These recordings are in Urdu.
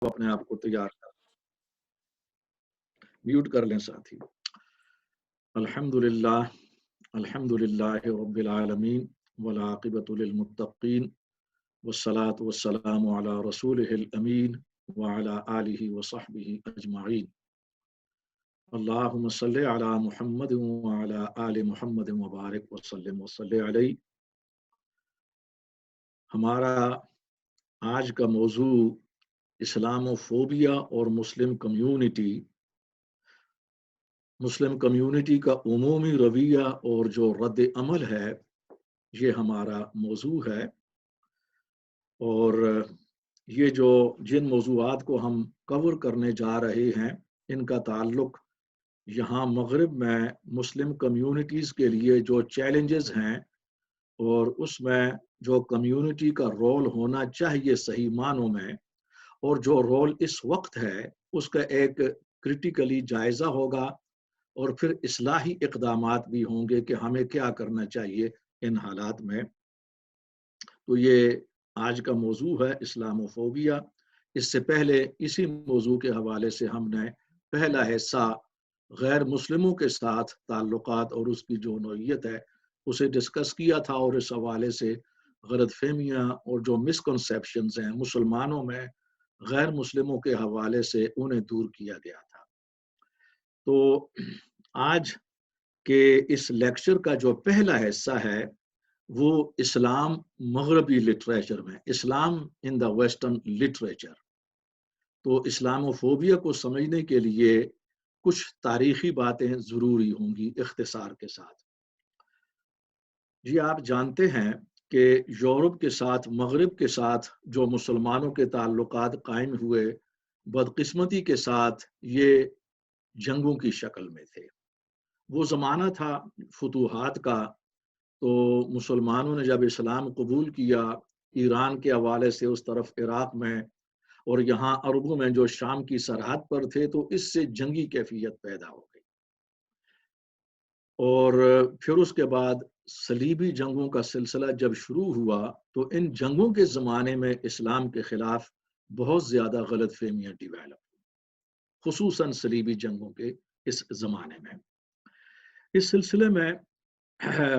اپنے آپ کو تیار کر میوٹ کر لیں ساتھی. الحمدللہ رب العالمین والعاقبۃ للمتقین والصلاة والسلام علی رسولہ الامین وعلی آلہ وصحبہ اجمعین. اللہم صلی علی محمد وعلی آل محمد وبارک وسلم وصلی علیہ. ہمارا آج کا موضوع اسلام فوبیا اور مسلم کمیونٹی کا عمومی رویہ اور جو رد عمل ہے، یہ ہمارا موضوع ہے. اور یہ جن موضوعات کو ہم کور کرنے جا رہے ہیں، ان کا تعلق یہاں مغرب میں مسلم کمیونٹیز کے لیے جو چیلنجز ہیں اور اس میں جو کمیونٹی کا رول ہونا چاہیے صحیح معنوں میں، اور جو رول اس وقت ہے اس کا ایک کریٹیکلی جائزہ ہوگا، اور پھر اصلاحی اقدامات بھی ہوں گے کہ ہمیں کیا کرنا چاہیے ان حالات میں. تو یہ آج کا موضوع ہے اسلام و فوبیا. اس سے پہلے اسی موضوع کے حوالے سے ہم نے پہلا حصہ غیر مسلموں کے ساتھ تعلقات اور اس کی جو نوعیت ہے اسے ڈسکس کیا تھا، اور اس حوالے سے غلط فہمیاں اور جو مسکنسیپشنز ہیں مسلمانوں میں غیر مسلموں کے حوالے سے انہیں دور کیا گیا تھا. تو آج کے اس لیکچر کا جو پہلا حصہ ہے وہ اسلام مغربی لٹریچر میں، اسلام ان دا ویسٹرن لٹریچر. تو اسلام و فوبیا کو سمجھنے کے لیے کچھ تاریخی باتیں ضروری ہوں گی اختصار کے ساتھ. جی آپ جانتے ہیں کہ یورپ کے ساتھ مغرب کے ساتھ جو مسلمانوں کے تعلقات قائم ہوئے، بدقسمتی کے ساتھ یہ جنگوں کی شکل میں تھے. وہ زمانہ تھا فتوحات کا. تو مسلمانوں نے جب اسلام قبول کیا، ایران کے حوالے سے اس طرف عراق میں، اور یہاں عربوں میں جو شام کی سرحد پر تھے، تو اس سے جنگی کیفیت پیدا ہو گئی. اور پھر اس کے بعد صلیبی جنگوں کا سلسلہ جب شروع ہوا تو ان جنگوں کے زمانے میں اسلام کے خلاف بہت زیادہ غلط فہمیاں ڈیویلپ ہوئی، خصوصاً صلیبی جنگوں کے اس زمانے میں. اس سلسلے میں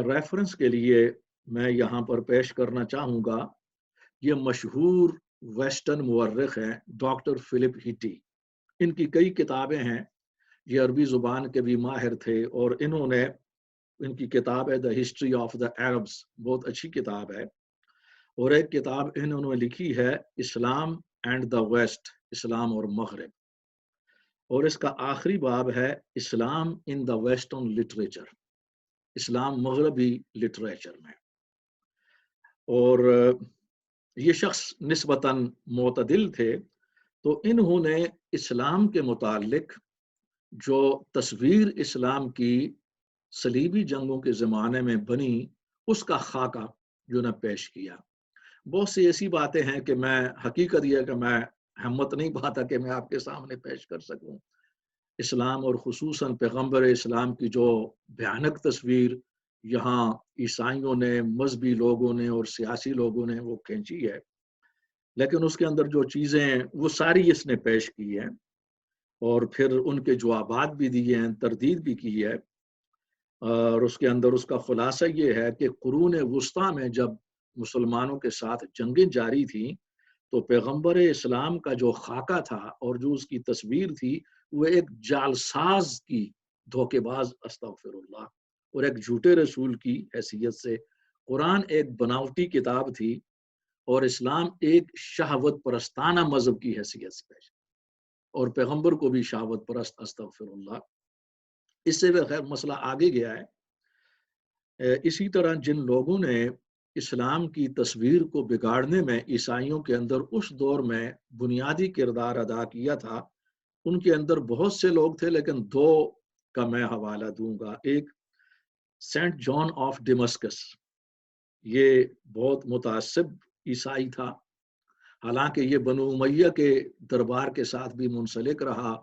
ریفرنس کے لیے میں یہاں پر پیش کرنا چاہوں گا، یہ مشہور ویسٹرن مورخ ہیں ڈاکٹر فلپ ہٹی. ان کی کئی کتابیں ہیں، یہ عربی زبان کے بھی ماہر تھے، اور انہوں نے ان کی کتاب ہے the history of the Arabs, بہت اچھی کتاب ہے. اور ایک کتاب انہوں نے لکھی ہے اسلام اینڈ دا ویسٹ، اسلام اور مغرب، اور اس کا آخری باب ہے اسلام ان دا ویسٹرن لٹریچر، اسلام مغربی لٹریچر میں. اور یہ شخص نسبتاً معتدل تھے. تو انہوں نے اسلام کے متعلق جو تصویر اسلام کی صلیبی جنگوں کے زمانے میں بنی، اس کا خاکہ جو نے پیش کیا. بہت سی ایسی باتیں ہیں کہ میں حقیقت یہ کہ میں ہمت نہیں پاتا کہ میں آپ کے سامنے پیش کر سکوں. اسلام اور خصوصاً پیغمبر اسلام کی جو بھیانک تصویر یہاں عیسائیوں نے، مذہبی لوگوں نے اور سیاسی لوگوں نے وہ کھینچی ہے، لیکن اس کے اندر جو چیزیں ہیں وہ ساری اس نے پیش کی ہیں، اور پھر ان کے جوابات بھی دیے ہیں، تردید بھی کی ہے. اور اس کے اندر اس کا خلاصہ یہ ہے کہ قرون وسطیٰ میں جب مسلمانوں کے ساتھ جنگیں جاری تھیں تو پیغمبر اسلام کا جو خاکہ تھا اور جو اس کی تصویر تھی وہ ایک جعلساز کی، دھوکے باز، استغفر اللہ، اور ایک جھوٹے رسول کی حیثیت سے. قرآن ایک بناوٹی کتاب تھی اور اسلام ایک شہوت پرستانہ مذہب کی حیثیت سے پیش، اور پیغمبر کو بھی شہوت پرست، استغفر اللہ. اس سے بھی خیر مسئلہ آگے گیا ہے. اسی طرح جن لوگوں نے اسلام کی تصویر کو بگاڑنے میں عیسائیوں کے اندر اس دور میں بنیادی کردار ادا کیا تھا، ان کے اندر بہت سے لوگ تھے، لیکن دو کا میں حوالہ دوں گا. ایک سینٹ جان آف ڈیمسکس، یہ بہت متعصب عیسائی تھا، حالانکہ یہ بنو امیہ کے دربار کے ساتھ بھی منسلک رہا.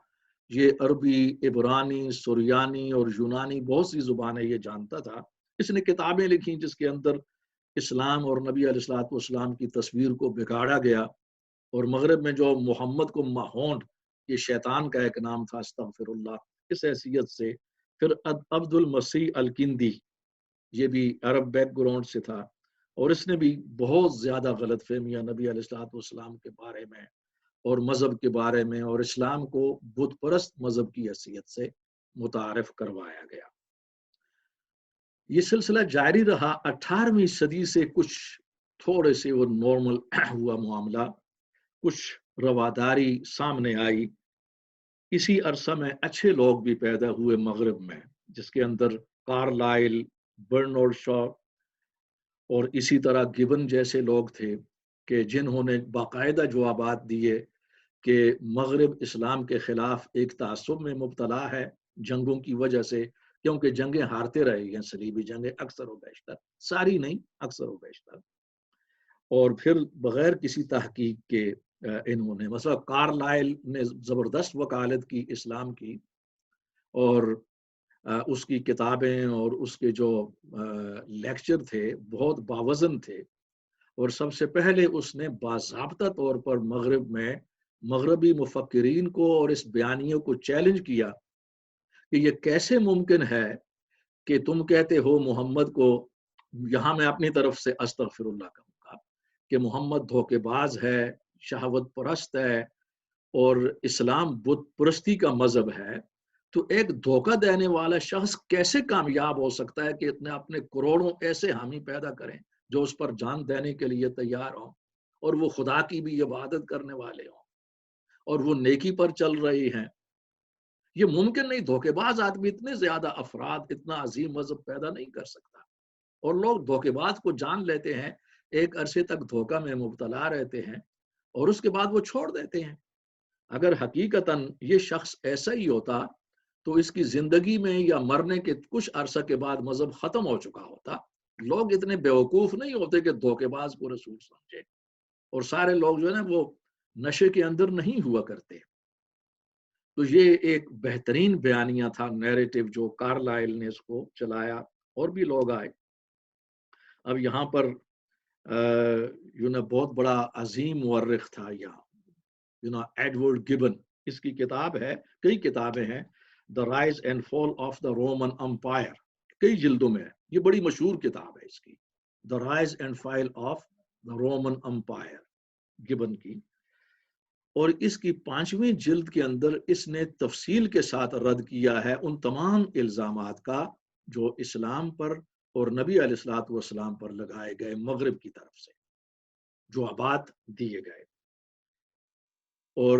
یہ عربی، عبرانی، سریانی اور یونانی بہت سی زبانیں یہ جانتا تھا. اس نے کتابیں لکھی جس کے اندر اسلام اور نبی علیہ الصلوۃ والسلام کی تصویر کو بگاڑا گیا، اور مغرب میں جو محمد کو ماہونٹ، یہ شیطان کا ایک نام تھا، استغفر اللہ، اس حیثیت سے. پھر عبد المسیح الکندی، یہ بھی عرب بیک گراؤنڈ سے تھا، اور اس نے بھی بہت زیادہ غلط فہمیاں نبی علیہ الصلوۃ والسلام کے بارے میں اور مذہب کے بارے میں اور اسلام کو بت پرست مذہب کی حیثیت سے متعارف کروایا گیا. یہ سلسلہ جاری رہا. 18ویں صدی سے کچھ تھوڑے سے وہ نارمل ہوا معاملہ، کچھ رواداری سامنے آئی. اسی عرصہ میں اچھے لوگ بھی پیدا ہوئے مغرب میں، جس کے اندر کارلائل، برنارڈ شا اور اسی طرح گبن جیسے لوگ تھے کہ جنہوں نے باقاعدہ جوابات دیے کہ مغرب اسلام کے خلاف ایک تعصب میں مبتلا ہے جنگوں کی وجہ سے، کیونکہ جنگیں ہارتے رہے ہیں، صلیبی جنگیں اکثر و بیشتر، ساری نہیں اکثر و بیشتر. اور پھر بغیر کسی تحقیق کے انہوں نے، مثلا کارلائل نے زبردست وکالت کی اسلام کی، اور اس کی کتابیں اور اس کے جو لیکچر تھے بہت باوزن تھے. اور سب سے پہلے اس نے باضابطہ طور پر مغرب میں مغربی مفکرین کو اور اس بیانیوں کو چیلنج کیا کہ یہ کیسے ممکن ہے کہ تم کہتے ہو محمد کو، یہاں میں اپنی طرف سے استغفر اللہ کہوں گا، کہ محمد دھوکے باز ہے، شہوت پرست ہے، اور اسلام بت پرستی کا مذہب ہے. تو ایک دھوکہ دینے والا شخص کیسے کامیاب ہو سکتا ہے کہ اتنے اپنے کروڑوں ایسے حامی پیدا کریں جو اس پر جان دینے کے لیے تیار ہوں، اور وہ خدا کی بھی عبادت کرنے والے ہوں، اور وہ نیکی پر چل رہی ہیں. یہ ممکن نہیں. دھوکے باز آدمی اتنے زیادہ افراد، اتنا عظیم مذہب پیدا نہیں کر سکتا. اور لوگ دھوکے باز کو جان لیتے ہیں، ایک عرصے تک دھوکہ میں مبتلا رہتے ہیں، اور اس کے بعد وہ چھوڑ دیتے ہیں. اگر حقیقتاً یہ شخص ایسا ہی ہوتا تو اس کی زندگی میں یا مرنے کے کچھ عرصہ کے بعد مذہب ختم ہو چکا ہوتا. لوگ اتنے بیوقوف نہیں ہوتے کہ دھوکے باز کو رسول سمجھے، اور سارے لوگ جو ہے نا وہ نشے کے اندر نہیں ہوا کرتے. تو یہ ایک بہترین بیانیہ تھا، نیریٹو، جو کارلائل نے اس کو چلایا، اور بھی لوگ آئے. اب یہاں پر بہت بڑا عظیم مورخ تھا یہاں، ایڈورڈ گبن، اس کی کتاب ہے، کئی کتابیں ہیں، the rise and fall of the Roman empire, کئی جلدوں میں ہے، یہ بڑی مشہور کتاب ہے اس کی، the rise and fall of the Roman empire, Gibbon کی. اور اس کی 5ویں جلد کے اندر اس نے تفصیل کے ساتھ رد کیا ہے ان تمام الزامات کا جو اسلام پر اور نبی علیہ الصلوۃ والسلام پر لگائے گئے مغرب کی طرف سے، جوابات دیے گئے. اور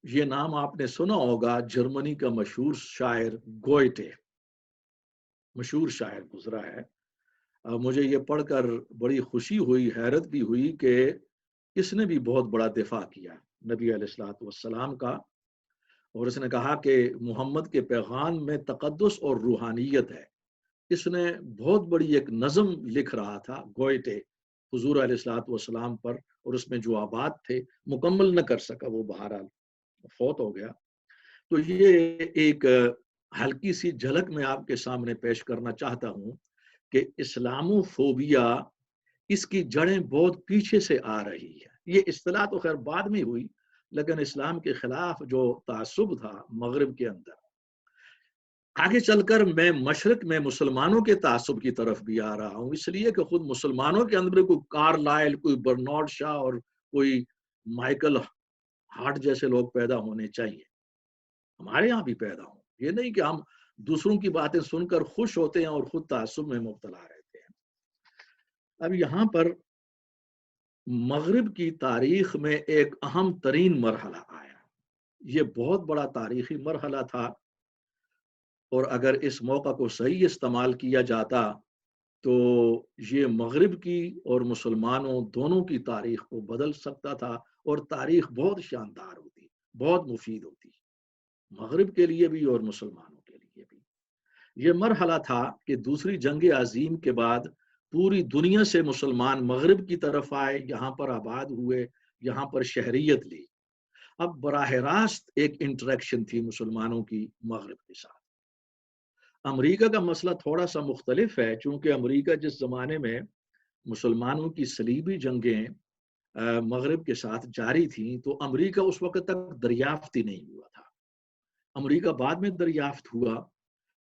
یہ نام آپ نے سنا ہوگا، جرمنی کا مشہور شاعر گوئٹے، مشہور شاعر گزرا ہے. مجھے یہ پڑھ کر بڑی خوشی ہوئی، حیرت بھی ہوئی کہ اس نے بھی بہت بڑا دفاع کیا نبی علیہ الصلوۃ والسلام کا، اور اس نے کہا کہ محمد کے پیغام میں تقدس اور روحانیت ہے. اس نے بہت بڑی ایک نظم لکھ رہا تھا گوئٹے حضور علیہ الصلوۃ والسلام پر، اور اس میں جوابات تھے، مکمل نہ کر سکا، وہ بہرحال فوت ہو گیا. تو یہ ایک ہلکی سی جھلک میں آپ کے سامنے پیش کرنا چاہتا ہوں کہ اسلامو فوبیا، اس کی جڑیں بہت پیچھے سے آ رہی ہے. یہ اصطلاح تو خیر بعد میں ہوئی، لیکن اسلام کے خلاف جو تعصب تھا مغرب کے اندر، آگے چل کر میں مشرق میں مسلمانوں کے تعصب کی طرف بھی آ رہا ہوں، اس لیے کہ خود مسلمانوں کے اندر کوئی کارلائل، کوئی برنارڈ شا اور کوئی مائیکل ہارٹ جیسے لوگ پیدا ہونے چاہیے، ہمارے یہاں بھی پیدا ہوں. یہ نہیں کہ ہم دوسروں کی باتیں سن کر خوش ہوتے ہیں اور خود تعصب میں مبتلا رہتے ہیں. اب یہاں پر مغرب کی تاریخ میں ایک اہم ترین مرحلہ آیا. یہ بہت بڑا تاریخی مرحلہ تھا، اور اگر اس موقع کو صحیح استعمال کیا جاتا تو یہ مغرب کی اور مسلمانوں دونوں کی تاریخ کو بدل سکتا تھا، اور تاریخ بہت شاندار ہوتی، بہت مفید ہوتی، مغرب کے لیے بھی اور مسلمانوں کے لیے بھی. یہ مرحلہ تھا کہ دوسری جنگ عظیم کے بعد پوری دنیا سے مسلمان مغرب کی طرف آئے، یہاں پر آباد ہوئے، یہاں پر شہریت لی. اب براہ راست ایک انٹریکشن تھی مسلمانوں کی مغرب کے ساتھ. امریکہ کا مسئلہ تھوڑا سا مختلف ہے، چونکہ امریکہ جس زمانے میں مسلمانوں کی صلیبی جنگیں مغرب کے ساتھ جاری تھیں تو امریکہ اس وقت تک دریافت ہی نہیں ہوا تھا. امریکہ بعد میں دریافت ہوا.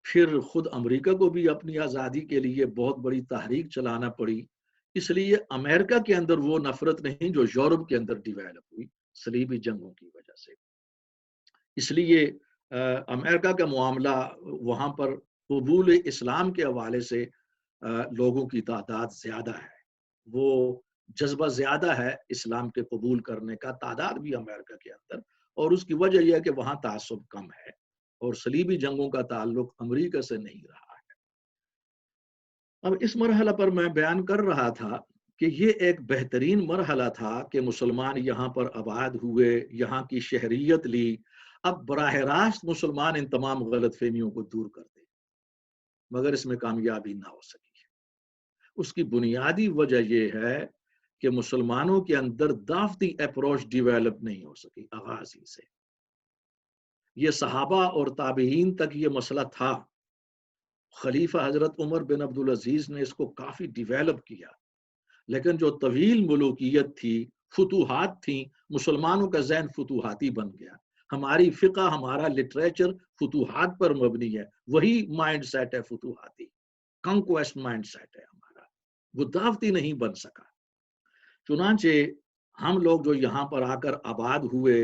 پھر خود امریکہ کو بھی اپنی آزادی کے لیے بہت بڑی تحریک چلانا پڑی. اس لیے امریکہ کے اندر وہ نفرت نہیں جو یورپ کے اندر ڈیویلپ ہوئی صلیبی جنگوں کی وجہ سے. اس لیے امریکہ کا معاملہ وہاں پر قبول اسلام کے حوالے سے لوگوں کی تعداد زیادہ ہے. وہ جذبہ زیادہ ہے اسلام کے قبول کرنے کا، تعداد بھی امریکہ کے اندر، اور اس کی وجہ یہ ہے کہ وہاں تعصب کم ہے اور صلیبی جنگوں کا تعلق امریکہ سے نہیں رہا ہے. اب اس مرحلہ پر میں بیان کر رہا تھا کہ یہ ایک بہترین مرحلہ تھا کہ مسلمان یہاں پر آباد ہوئے، یہاں کی شہریت لی. اب براہ راست مسلمان ان تمام غلط فہمیوں کو دور کر دیں، مگر اس میں کامیابی نہ ہو سکی. اس کی بنیادی وجہ یہ ہے کہ مسلمانوں کے اندر دعوتی اپروچ ڈیویلپ نہیں ہو سکی آغاز ہی سے. یہ صحابہ اور تابعین تک یہ مسئلہ تھا. خلیفہ حضرت عمر بن عبدالعزیز نے اس کو کافی ڈیویلپ کیا، لیکن جو طویل ملوکیت تھی، فتوحات تھیں، مسلمانوں کا ذہن فتوحاتی بن گیا. ہماری فقہ، ہمارا لٹریچر فتوحات پر مبنی ہے، وہی مائنڈ سیٹ ہے فتوحاتی، کنکویسٹ مائنڈ سیٹ ہے ہمارا، وہ دعوتی نہیں بن سکا. چنانچہ ہم لوگ جو یہاں پر آ کر آباد ہوئے،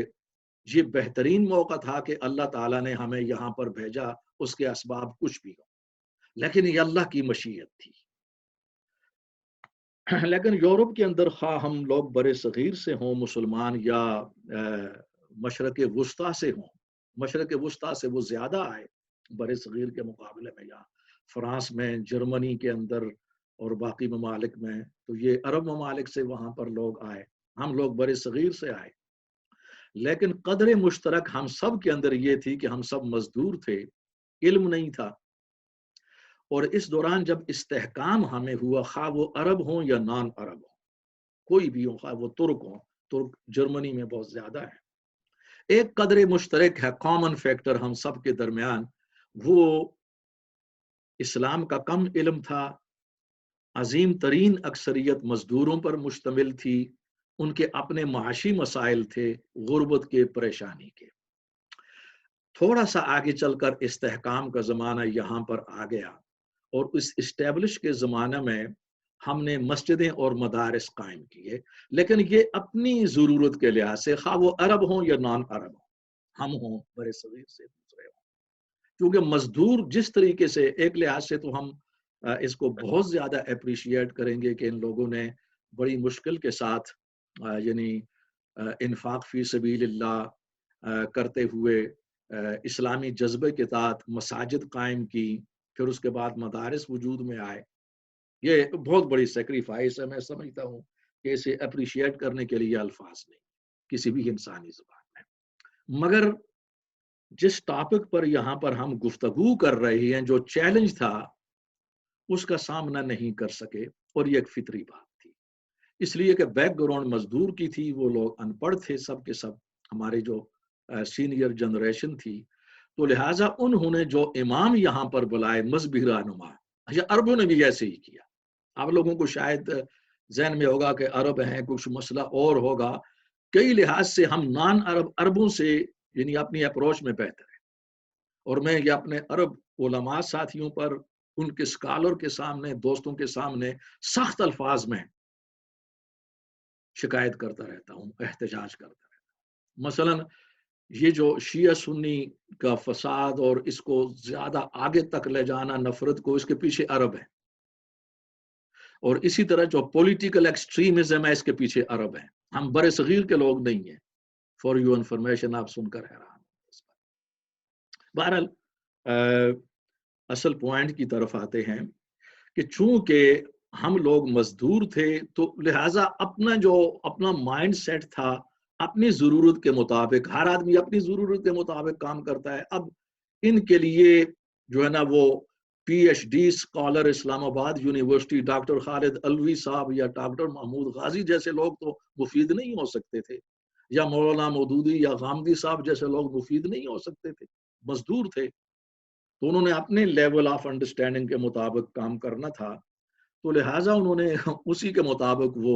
یہ بہترین موقع تھا کہ اللہ تعالیٰ نے ہمیں یہاں پر بھیجا. اس کے اسباب کچھ بھی ہو، لیکن یہ اللہ کی مشیت تھی. لیکن یورپ کے اندر خواہ ہم لوگ برے صغیر سے ہوں مسلمان یا مشرق وسطیٰ سے ہوں، مشرق وسطیٰ سے وہ زیادہ آئے برے صغیر کے مقابلے میں. یا فرانس میں، جرمنی کے اندر اور باقی ممالک میں، تو یہ عرب ممالک سے وہاں پر لوگ آئے. ہم لوگ برے صغیر سے آئے، لیکن قدر مشترک ہم سب کے اندر یہ تھی کہ ہم سب مزدور تھے، علم نہیں تھا. اور اس دوران جب استحکام ہمیں ہوا، خواہ وہ عرب ہوں یا نان عرب ہوں، کوئی بھی ہوں، خواہ وہ ترک ہوں، ترک جرمنی میں بہت زیادہ ہے، ایک قدر مشترک ہے، کامن فیکٹر ہم سب کے درمیان، وہ اسلام کا کم علم تھا. عظیم ترین اکثریت مزدوروں پر مشتمل تھی، ان کے اپنے معاشی مسائل تھے، غربت کے، پریشانی کے. تھوڑا سا آگے چل کر استحکام کا زمانہ یہاں پر آ گیا، اور اس اسٹیبلش کے زمانہ میں ہم نے مسجدیں اور مدارس قائم کیے، لیکن یہ اپنی ضرورت کے لحاظ سے، خواہ وہ عرب ہوں یا نان عرب ہوں، ہم ہوں برے صغیر سے دوسرے ہوں. کیونکہ مزدور جس طریقے سے، ایک لحاظ سے تو ہم اس کو بہت زیادہ اپریشیٹ کریں گے کہ ان لوگوں نے بڑی مشکل کے ساتھ یعنی انفاق فی سبیل اللہ کرتے ہوئے اسلامی جذبے کے تحت مساجد قائم کی، پھر اس کے بعد مدارس وجود میں آئے. یہ بہت بڑی سیکریفائس ہے. میں سمجھتا ہوں کہ اسے اپریشیٹ کرنے کے لیے الفاظ نہیں کسی بھی انسانی زبان میں. مگر جس ٹاپک پر یہاں پر ہم گفتگو کر رہے ہیں، جو چیلنج تھا، اس کا سامنا نہیں کر سکے، اور یہ ایک فطری بات تھی. اس لیے کہ بیک گراؤنڈ مزدور کی تھی، وہ لوگ ان پڑھ تھے سب کے سب، ہمارے جو سینئر جنریشن تھی. تو لہٰذا انہوں نے جو امام یہاں پر بلائے مذہبی رہنما، عربوں نے بھی ایسے ہی کیا. آپ لوگوں کو شاید ذہن میں ہوگا کہ عرب ہیں، کچھ مسئلہ اور ہوگا. کئی لحاظ سے ہم نان عربوں سے یعنی اپنی اپروچ میں بہتر ہے. اور میں یہ اپنے عرب علماء ساتھیوں پر، ان کے اسکالر کے سامنے، دوستوں کے سامنے سخت الفاظ میں شکایت کرتا رہتا ہوں، احتجاج کرتا رہتا ہوں. مثلا یہ جو شیعہ سنی کا فساد اور اس کو زیادہ آگے تک لے جانا نفرت کو، اس کے پیچھے عرب ہے. اور اسی طرح جو پولیٹیکل ایکسٹریمزم ہے، اس کے پیچھے عرب ہیں. ہم برے صغیر کے لوگ نہیں ہیں. فار یو انفارمیشن، آپ سن کر حیران. بہرحال اصل پوائنٹ کی طرف آتے ہیں کہ چونکہ ہم لوگ مزدور تھے، تو لہٰذا اپنا مائنڈ سیٹ تھا، اپنی ضرورت کے مطابق، ہر آدمی اپنی ضرورت کے مطابق کام کرتا ہے. اب ان کے لیے جو ہے نا، وہ پی ایچ ڈی اسکالر اسلام آباد یونیورسٹی ڈاکٹر خالد علوی صاحب یا ڈاکٹر محمود غازی جیسے لوگ تو مفید نہیں ہو سکتے تھے، یا مولانا مودودی یا غامدی صاحب جیسے لوگ مفید نہیں ہو سکتے تھے. مزدور تھے، تو انہوں نے اپنے لیول آف انڈرسٹینڈنگ کے مطابق کام کرنا تھا. تو لہٰذا انہوں نے اسی کے مطابق وہ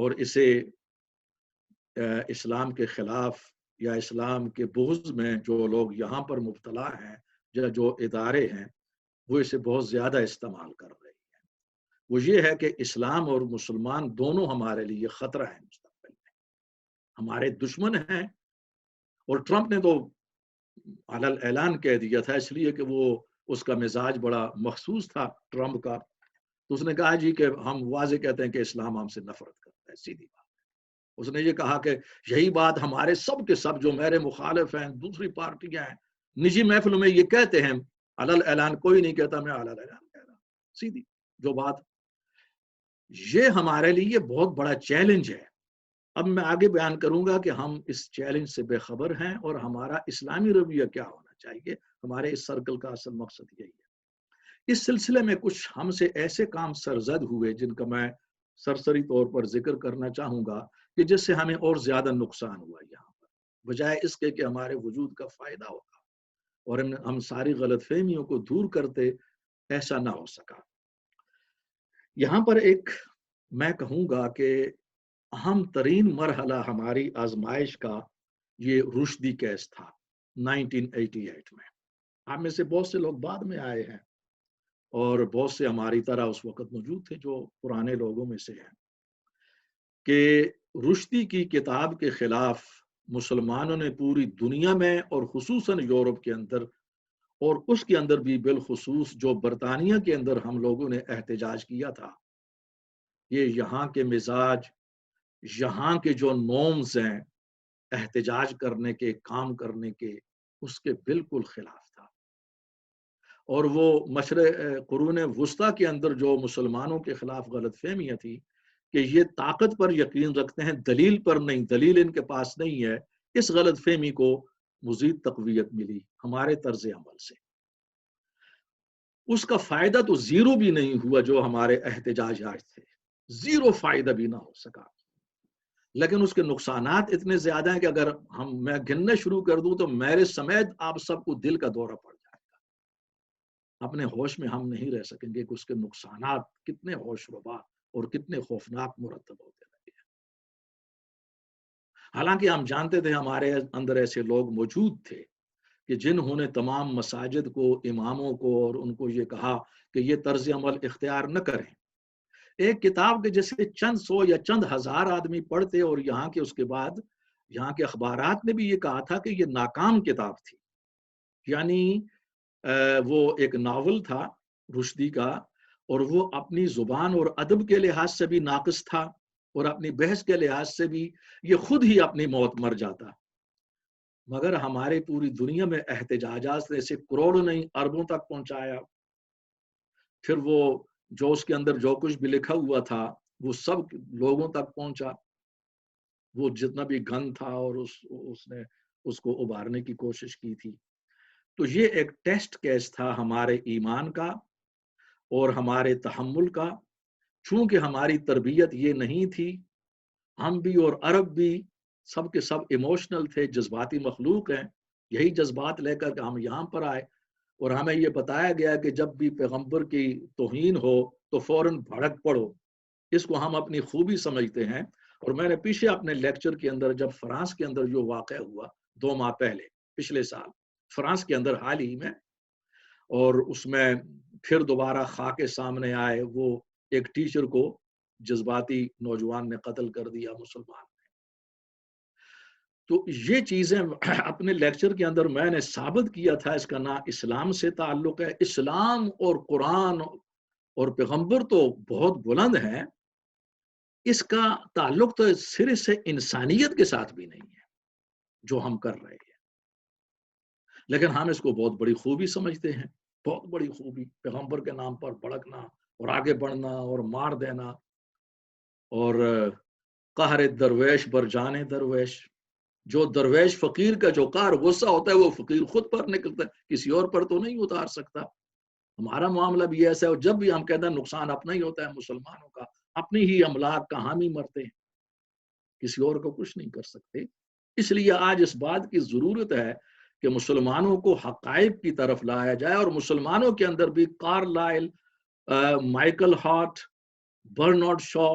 اور اسے اسلام کے خلاف یا اسلام کے بغض میں جو لوگ یہاں پر مبتلا ہیں یا جو ادارے ہیں وہ اسے بہت زیادہ استعمال کر رہے ہیں، وہ یہ ہے کہ اسلام اور مسلمان دونوں ہمارے لیے خطرہ ہیں، مستقبل میں ہمارے دشمن ہیں۔ اور ٹرمپ نے تو علل اعلان کہہ دیا تھا، اس لیے کہ وہ اس کا مزاج بڑا مخصوص تھا ٹرمپ کا، تو اس نے کہا جی کہ ہم واضح کہتے ہیں کہ اسلام ہم سے نفرت کرتا ہے، سیدھی بات۔ اس نے یہ کہا کہ یہی بات ہمارے سب کے سب جو میرے مخالف ہیں، دوسری پارٹیاں ہیں، نجی محفلوں میں یہ کہتے ہیں، علل اعلان کوئی نہیں کہتا، میں علل اعلان کہہ رہا ہوں، سیدھی جو بات۔ یہ ہمارے لیے بہت بڑا چیلنج ہے۔ اب میں آگے بیان کروں گا کہ ہم اس چیلنج سے بے خبر ہیں اور ہمارا اسلامی رویہ کیا ہونا چاہیے۔ ہمارے اس سرکل کا اصل مقصد یہی ہے۔ اس سلسلے میں کچھ ہم سے ایسے کام سرزد ہوئے جن کا میں سرسری طور پر ذکر کرنا چاہوں گا کہ جس سے ہمیں اور زیادہ نقصان ہوا یہاں پر، بجائے اس کے کہ ہمارے وجود کا فائدہ ہوگا اور ہم ساری غلط فہمیوں کو دور کرتے، ایسا نہ ہو سکا۔ یہاں پر ایک میں کہوں گا کہ اہم ترین مرحلہ ہماری آزمائش کا یہ رشدی کیس تھا 1988 میں۔ ہم میں سے بہت سے لوگ بعد میں آئے ہیں اور بہت سے ہماری طرح اس وقت موجود تھے جو پرانے لوگوں میں سے ہیں، کہ رشدی کی کتاب کے خلاف مسلمانوں نے پوری دنیا میں اور خصوصاً یورپ کے اندر اور اس کے اندر بھی بالخصوص جو برطانیہ کے اندر ہم لوگوں نے احتجاج کیا تھا، یہ یہاں کے مزاج، یہاں کے جو نورمز ہیں احتجاج کرنے کے، کام کرنے کے، اس کے بالکل خلاف تھا۔ اور وہ قرون وسطیٰ کے اندر جو مسلمانوں کے خلاف غلط فہمیاں تھی کہ یہ طاقت پر یقین رکھتے ہیں، دلیل پر نہیں، دلیل ان کے پاس نہیں ہے، اس غلط فہمی کو مزید تقویت ملی ہمارے طرز عمل سے۔ اس کا فائدہ تو زیرو بھی نہیں ہوا جو ہمارے احتجاجات تھے، زیرو فائدہ بھی نہ ہو سکا، لیکن اس کے نقصانات اتنے زیادہ ہیں کہ اگر میں گننے شروع کر دوں تو میرے سمیت آپ سب کو دل کا دورہ پڑ جائے گا۔ اپنے ہوش میں ہم نہیں رہ سکیں گے کہ اس کے نقصانات کتنے ہوش ربا اور کتنے خوفناک مرتب ہوتے رہے ہیں۔ حالانکہ ہم جانتے تھے ہمارے اندر ایسے لوگ موجود تھے کہ جنہوں نے تمام مساجد کو، اماموں کو اور ان کو یہ کہا کہ یہ طرز عمل اختیار نہ کریں۔ ایک کتاب کے جیسے چند سو یا چند ہزار آدمی پڑھتے، اور یہاں کے اس کے بعد یہاں کے اخبارات نے بھی یہ کہا تھا کہ یہ ناکام کتاب تھی، یعنی وہ ایک ناول تھا رشدی کا، اور وہ اپنی زبان اور ادب کے لحاظ سے بھی ناقص تھا اور اپنی بحث کے لحاظ سے بھی یہ خود ہی اپنی موت مر جاتا۔ مگر ہمارے پوری دنیا میں احتجاجات نے اسے کروڑوں نہیں اربوں تک پہنچایا۔ پھر وہ جو اس کے اندر جو کچھ بھی لکھا ہوا تھا وہ سب لوگوں تک پہنچا، وہ جتنا بھی گن تھا، اور اس نے اس کو ابھارنے کی کوشش کی تھی۔ تو یہ ایک ٹیسٹ کیس تھا ہمارے ایمان کا اور ہمارے تحمل کا۔ چونکہ ہماری تربیت یہ نہیں تھی، ہم بھی اور عرب بھی سب کے سب ایموشنل تھے، جذباتی مخلوق ہیں، یہی جذبات لے کر ہم یہاں پر آئے، اور ہمیں یہ بتایا گیا کہ جب بھی پیغمبر کی توہین ہو تو فوراً بھڑک پڑو۔ اس کو ہم اپنی خوبی سمجھتے ہیں۔ اور میں نے پیچھے اپنے لیکچر کے اندر جب فرانس کے اندر جو واقعہ ہوا 2 ماہ پہلے، پچھلے سال فرانس کے اندر حال ہی میں، اور اس میں پھر دوبارہ خاکے سامنے آئے، وہ ایک ٹیچر کو جذباتی نوجوان نے قتل کر دیا، مسلمان نے۔ تو یہ چیزیں اپنے لیکچر کے اندر میں نے ثابت کیا تھا، اس کا نہ اسلام سے تعلق ہے۔ اسلام اور قرآن اور پیغمبر تو بہت بلند ہیں، اس کا تعلق تو سرے سے انسانیت کے ساتھ بھی نہیں ہے جو ہم کر رہے ہیں، لیکن ہم اس کو بہت بڑی خوبی سمجھتے ہیں، بہت بڑی خوبی، پیغمبر کے نام پر بھڑکنا اور آگے بڑھنا اور مار دینا، اور قہر درویش بر جانے درویش، جو درویش فقیر کا جو قہر غصہ ہوتا ہے وہ فقیر خود پر نکلتا ہے، کسی اور پر تو نہیں اتار سکتا۔ ہمارا معاملہ بھی ایسا ہے، اور جب بھی ہم کہتے ہیں نقصان اپنا ہی ہوتا ہے مسلمانوں کا، اپنی ہی املاک کا حامی مرتے ہیں، کسی اور کو کچھ نہیں کر سکتے۔ اس لیے آج اس بات کی ضرورت ہے کہ مسلمانوں کو حقائق کی طرف لایا جائے، اور مسلمانوں کے اندر بھی کارلائل، مائیکل ہارٹ، برنارڈ شاء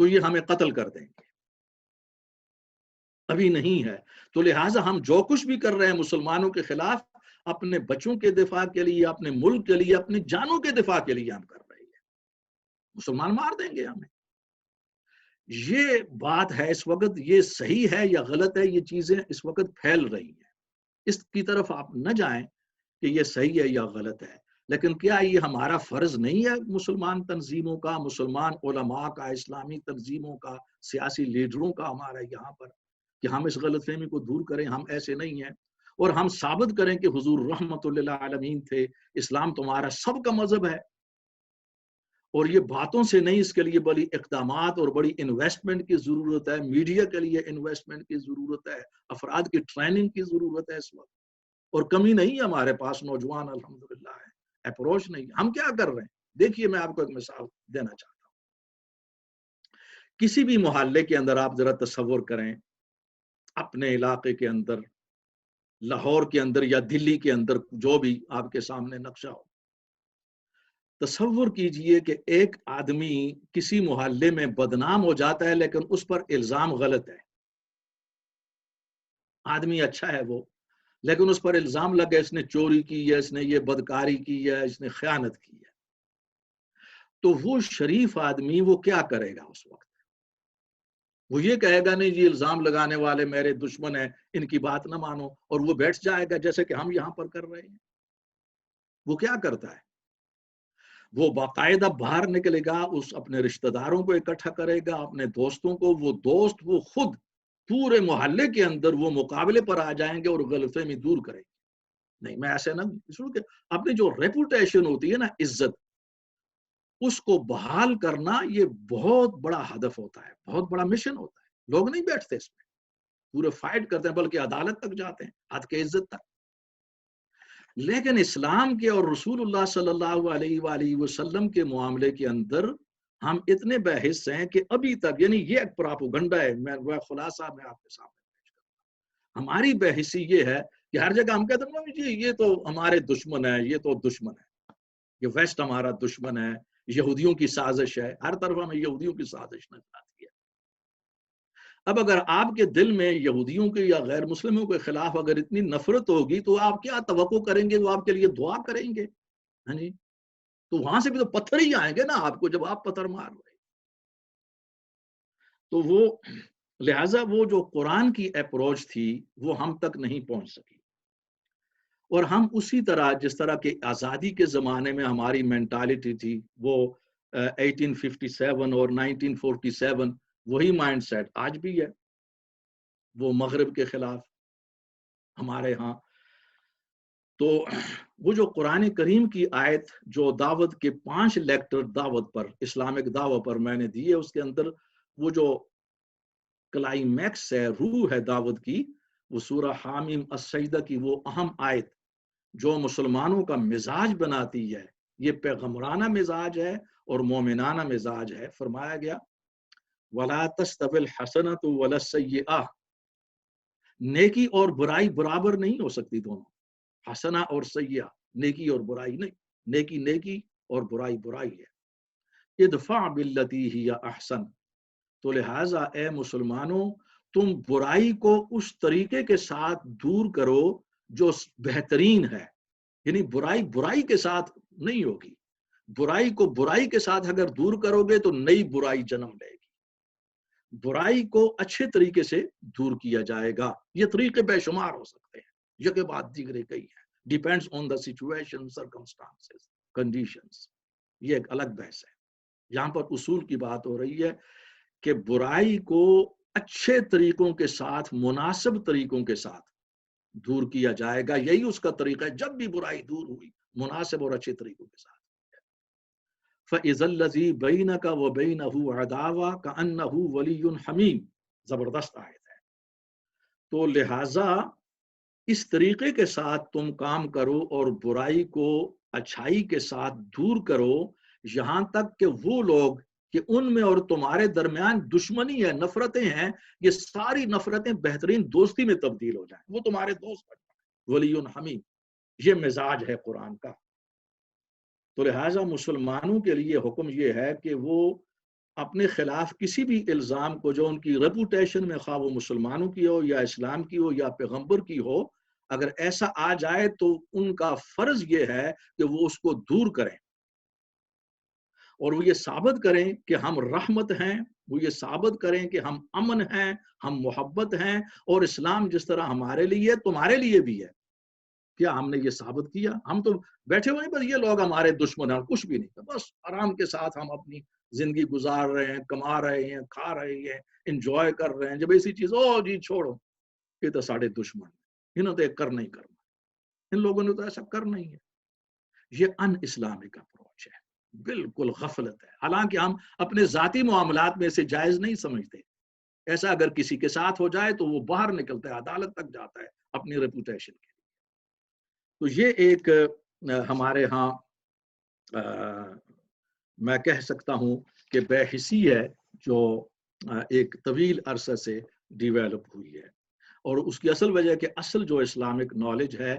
تو یہ ہمیں قتل کر دیں گے، ابھی نہیں ہے۔ تو لہٰذا ہم جو کچھ بھی کر رہے ہیں مسلمانوں کے خلاف، اپنے بچوں کے دفاع کے لیے، اپنے ملک کے لیے، اپنی جانوں کے دفاع کے لیے ہم کر رہے ہیں۔ مسلمان مار دیں گے ہمیں۔ یہ بات ہے اس وقت، یہ صحیح ہے یا غلط ہے، یہ چیزیں اس وقت پھیل رہی ہیں۔ اس کی طرف آپ نہ جائیں کہ یہ صحیح ہے یا غلط ہے، لیکن کیا یہ ہمارا فرض نہیں ہے مسلمان تنظیموں کا، مسلمان علماء کا، اسلامی تنظیموں کا، سیاسی لیڈروں کا، ہمارا یہاں پر، کہ ہم اس غلط فہمی کو دور کریں، ہم ایسے نہیں ہیں، اور ہم ثابت کریں کہ حضور رحمت للعالمین تھے، اسلام تمہارا سب کا مذہب ہے، اور یہ باتوں سے نہیں، اس کے لیے بڑی اقدامات اور بڑی انویسٹمنٹ کی ضرورت ہے، میڈیا کے لیے انویسٹمنٹ کی ضرورت ہے، افراد کی ٹریننگ کی ضرورت ہے اس وقت، اور کمی نہیں ہے ہمارے پاس، نوجوان الحمدللہ ہے، اپروچ نہیں ہے۔ ہم کیا کر رہے ہیں؟ دیکھیے میں آپ کو ایک مثال دینا چاہتا ہوں۔ کسی بھی محلے کے اندر آپ ذرا تصور کریں، اپنے علاقے کے اندر، لاہور کے اندر یا دلی کے اندر، جو بھی آپ کے سامنے نقشہ ہو، تصور کیجئے کہ ایک آدمی کسی محلے میں بدنام ہو جاتا ہے، لیکن اس پر الزام غلط ہے، آدمی اچھا ہے وہ، لیکن اس پر الزام لگا اس نے چوری کی ہے، اس نے یہ بدکاری کی ہے، اس نے خیانت کی ہے، تو وہ شریف آدمی وہ کیا کرے گا اس وقت؟ وہ یہ کہے گا نہیں، یہ الزام لگانے والے میرے دشمن ہیں، ان کی بات نہ مانو، اور وہ بیٹھ جائے گا جیسے کہ ہم یہاں پر کر رہے ہیں؟ وہ کیا کرتا ہے؟ وہ باقاعدہ باہر نکلے گا، اس اپنے رشتہ داروں کو اکٹھا کرے گا، اپنے دوستوں کو، وہ دوست وہ خود پورے محلے کے اندر وہ مقابلے پر آ جائیں گے اور غلط فہمی دور کریں گے۔ نہیں، میں ایسے نہ، اپنی جو ریپوٹیشن ہوتی ہے نا، عزت، اس کو بحال کرنا یہ بہت بڑا ہدف ہوتا ہے، بہت بڑا مشن ہوتا ہے۔ لوگ نہیں بیٹھتے اس میں، پورے فائٹ کرتے ہیں، بلکہ عدالت تک جاتے ہیں، حد کے عزت تک۔ لیکن اسلام کے اور رسول اللہ صلی اللہ علیہ وآلہ وسلم کے معاملے کے اندر ہم اتنے بحث ہیں کہ ابھی تک، یعنی یہ ایک پراپوگنڈا ہے، میں وہ خلاصہ میں آپ کے سامنے پیش کرتا ہوں۔ ہماری بحثی یہ ہے کہ ہر جگہ ہم کہتے ہیں یہ تو ہمارے دشمن ہے، یہ تو دشمن ہے، یہ ویسٹ ہمارا دشمن ہے، یہودیوں کی سازش ہے، ہر طرف ہمیں یہودیوں کی سازش نظر آتی ہے۔ اب اگر آپ کے دل میں یہودیوں کے یا غیر مسلموں کے خلاف اگر اتنی نفرت ہوگی تو آپ کیا توقع کریں گے؟ وہ آپ کے لیے دعا کریں گے؟ ہاں جی، تو وہاں سے بھی تو پتھر ہی آئیں گے نا آپ کو، جب آپ پتھر مار رہے۔ تو وہ لہٰذا وہ جو قرآن کی اپروچ تھی وہ ہم تک نہیں پہنچ سکی، اور ہم اسی طرح، جس طرح کہ آزادی کے زمانے میں ہماری مینٹالٹی تھی، وہ 1857 اور 1947، وہی مائنڈ سیٹ آج بھی ہے، وہ مغرب کے خلاف ہمارے ہاں۔ تو وہ جو قرآن کریم کی آیت جو دعوت کے 5 لیکٹر دعوت پر، اسلامک دعوت پر میں نے دی ہے، اس کے اندر وہ جو کلائمیکس ہے، روح ہے دعوت کی، وہ سورہ حامیم السجدہ کی وہ اہم آیت جو مسلمانوں کا مزاج بناتی ہے، یہ پیغمبرانہ مزاج ہے اور مومنانہ مزاج ہے۔ فرمایا گیا وَلَا تَسْتَوِي الْحَسَنَةُ وَلَا السَّيِّئَةُ، نیکی اور برائی برابر نہیں ہو سکتی دونوں، حسنہ اور سیئہ، نیکی اور برائی نہیں، نیکی نیکی اور برائی برائی ہے۔ ادفع باللتی ہی احسن، تو لہٰذا اے مسلمانوں تم برائی کو اس طریقے کے ساتھ دور کرو جو بہترین ہے، یعنی برائی برائی کے ساتھ نہیں ہوگی، برائی کو برائی کے ساتھ اگر دور کرو گے تو نئی برائی جنم لے گی، برائی کو اچھے طریقے سے دور کیا جائے گا۔ یہ طریقے بے شمار ہو سکتے ہیں، یہ کے بعد دیگرے کئی ہیں، depends on the situation, circumstances, conditions, یہ ایک الگ بحث ہے۔ یہاں پر اصول کی بات ہو رہی ہے کہ برائی کو اچھے طریقوں کے ساتھ، مناسب طریقوں کے ساتھ دور کیا جائے گا، یہی اس کا طریقہ ہے۔ جب بھی برائی دور ہوئی مناسب اور اچھے طریقوں کے ساتھ۔ فَإِذَا الَّذِي بَيْنَكَ وَبَيْنَهُ عَدَاوَةٌ كَأَنَّهُ وَلِيٌّ حَمِيمٌ، زبردست آیت ہے۔ تو لہٰذا اس طریقے کے ساتھ تم کام کرو اور برائی کو اچھائی کے ساتھ دور کرو، یہاں تک کہ وہ لوگ کہ ان میں اور تمہارے درمیان دشمنی ہے، نفرتیں ہیں، یہ ساری نفرتیں بہترین دوستی میں تبدیل ہو جائیں، وہ تمہارے دوست بن جائیں۔ ولی حمیم، یہ مزاج ہے قرآن کا۔ تو لہٰذا مسلمانوں کے لیے حکم یہ ہے کہ وہ اپنے خلاف کسی بھی الزام کو جو ان کی ریپوٹیشن میں خواہ وہ مسلمانوں کی ہو یا اسلام کی ہو یا پیغمبر کی ہو، اگر ایسا آ جائے تو ان کا فرض یہ ہے کہ وہ اس کو دور کریں اور وہ یہ ثابت کریں کہ ہم رحمت ہیں، وہ یہ ثابت کریں کہ ہم امن ہیں، ہم محبت ہیں، اور اسلام جس طرح ہمارے لیے تمہارے لیے بھی ہے۔ کیا ہم نے یہ ثابت کیا؟ ہم تو بیٹھے ہوئے ہیں بس یہ لوگ ہمارے دشمن ہیں، کچھ بھی نہیں، بس آرام کے ساتھ ہم اپنی زندگی گزار رہے ہیں، کما رہے ہیں، کھا رہے ہیں، انجوائے کر رہے ہیں۔ جب ایسی چیز او جی چھوڑو، یہ تو ساڑھے دشمن ہیں، انہوں تو ایک کر نہیں کرنا، ان لوگوں نے تو ایسا کرنا ہی ہے۔ یہ ان اسلامک اپروچ ہے، بالکل غفلت ہے، حالانکہ ہم اپنے ذاتی معاملات میں اسے جائز نہیں سمجھتے۔ ایسا اگر کسی کے ساتھ ہو جائے تو وہ باہر نکلتا ہے، عدالت تک جاتا ہے اپنی ریپوٹیشن کے لیے۔ تو یہ ایک ہمارے ہاں میں کہہ سکتا ہوں کہ بے حسی ہے جو ایک طویل عرصے سے ڈیویلپ ہوئی ہے، اور اس کی اصل وجہ کہ اصل جو اسلامک نالج ہے،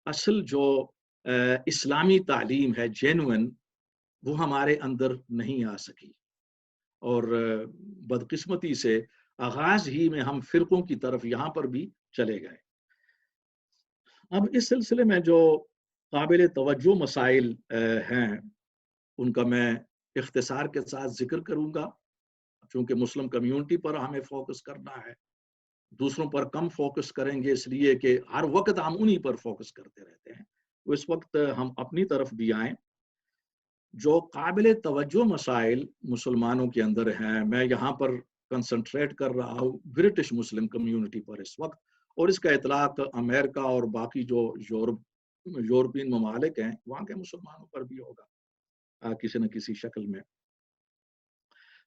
اصل جو اسلامی تعلیم ہے جینوئن، وہ ہمارے اندر نہیں آ سکی، اور بدقسمتی سے آغاز ہی میں ہم فرقوں کی طرف یہاں پر بھی چلے گئے۔ اب اس سلسلے میں جو قابل توجہ مسائل ہیں ان کا میں اختصار کے ساتھ ذکر کروں گا، چونکہ مسلم کمیونٹی پر ہمیں فوکس کرنا ہے، دوسروں پر کم فوکس کریں گے، اس لیے کہ ہر وقت ہم انہی پر فوکس کرتے رہتے ہیں۔ تو اس وقت ہم اپنی طرف بھی آئیں۔ جو قابل توجہ مسائل مسلمانوں کے اندر ہیں، میں یہاں پر کنسنٹریٹ کر رہا ہوں برٹش مسلم کمیونٹی پر اس وقت، اور اس کا اطلاق امریکہ اور باقی جو یورپین ممالک ہیں وہاں کے مسلمانوں پر بھی ہوگا کسی نہ کسی شکل میں۔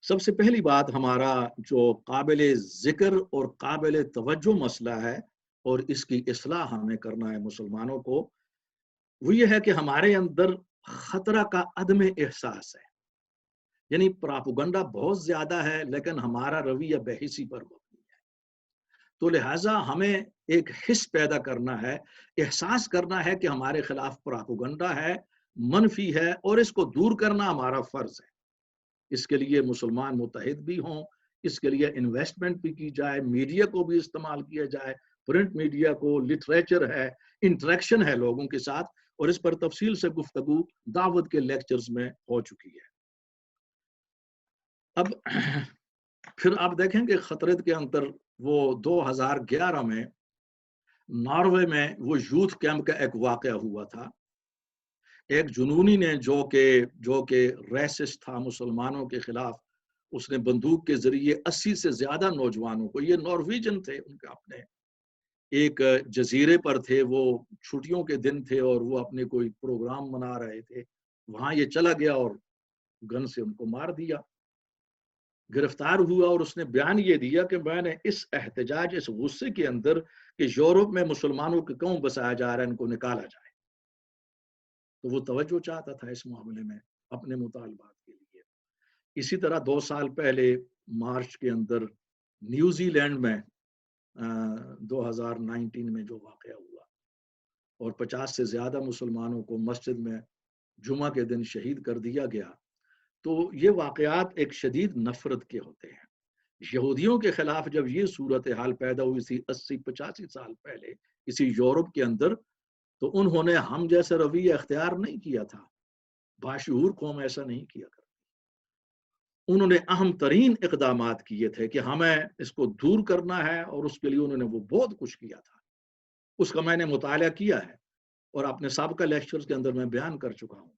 سب سے پہلی بات ہمارا جو قابل ذکر اور قابل توجہ مسئلہ ہے، اور اس کی اصلاح ہمیں کرنا ہے مسلمانوں کو، وہ یہ ہے کہ ہمارے اندر خطرہ کا عدم احساس ہے۔ یعنی پراپوگنڈا بہت زیادہ ہے لیکن ہمارا رویہ بے حسی پر مبنی ہے۔ تو لہٰذا ہمیں ایک حس پیدا کرنا ہے، احساس کرنا ہے کہ ہمارے خلاف پراپوگنڈا ہے، منفی ہے، اور اس کو دور کرنا ہمارا فرض ہے۔ اس کے لیے مسلمان متحد بھی ہوں، اس کے لیے انویسٹمنٹ بھی کی جائے، میڈیا کو بھی استعمال کیا جائے، پرنٹ میڈیا کو، لٹریچر ہے، انٹریکشن ہے لوگوں کے ساتھ، اور اس پر تفصیل سے گفتگو دعوت کے لیکچرز میں ہو چکی ہے۔ اب پھر آپ دیکھیں کہ خطرت کے اندر وہ 2011 میں ناروے میں وہ یوتھ کیمپ کا ایک واقعہ ہوا تھا۔ ایک جنونی نے جو کہ ریسسٹ تھا مسلمانوں کے خلاف، اس نے بندوق کے ذریعے 80 سے زیادہ نوجوانوں کو، یہ نارویجن تھے، ان کے اپنے ایک جزیرے پر تھے، وہ چھٹیوں کے دن تھے اور وہ اپنے کوئی پروگرام منا رہے تھے، وہاں یہ چلا گیا اور گن سے ان کو مار دیا، گرفتار ہوا، اور اس نے بیان یہ دیا کہ میں نے اس احتجاج، اس غصے کے اندر کہ یورپ میں مسلمانوں کو کیوں بسایا جا رہا ہے، ان کو نکالا جائے۔ تو وہ توجہ چاہتا تھا اس معاملے میں اپنے مطالبات کے لیے۔ اسی طرح 2 سال پہلے مارچ کے اندر نیوزی لینڈ میں 2019 میں جو واقعہ ہوا اور 50 سے زیادہ مسلمانوں کو مسجد میں جمعہ کے دن شہید کر دیا گیا، تو یہ واقعات ایک شدید نفرت کے ہوتے ہیں۔ یہودیوں کے خلاف جب یہ صورتحال پیدا ہوئی تھی 80-85 سال پہلے کسی یورپ کے اندر، تو انہوں نے ہم جیسا رویہ اختیار نہیں کیا تھا، باشعور قوم ایسا نہیں کیا کرتی۔ انہوں نے اہم ترین اقدامات کیے تھے کہ ہمیں اس کو دور کرنا ہے، اور اس کے لیے انہوں نے وہ بہت کچھ کیا تھا۔ اس کا میں نے مطالعہ کیا ہے اور اپنے سابقہ لیکچرز کے اندر میں بیان کر چکا ہوں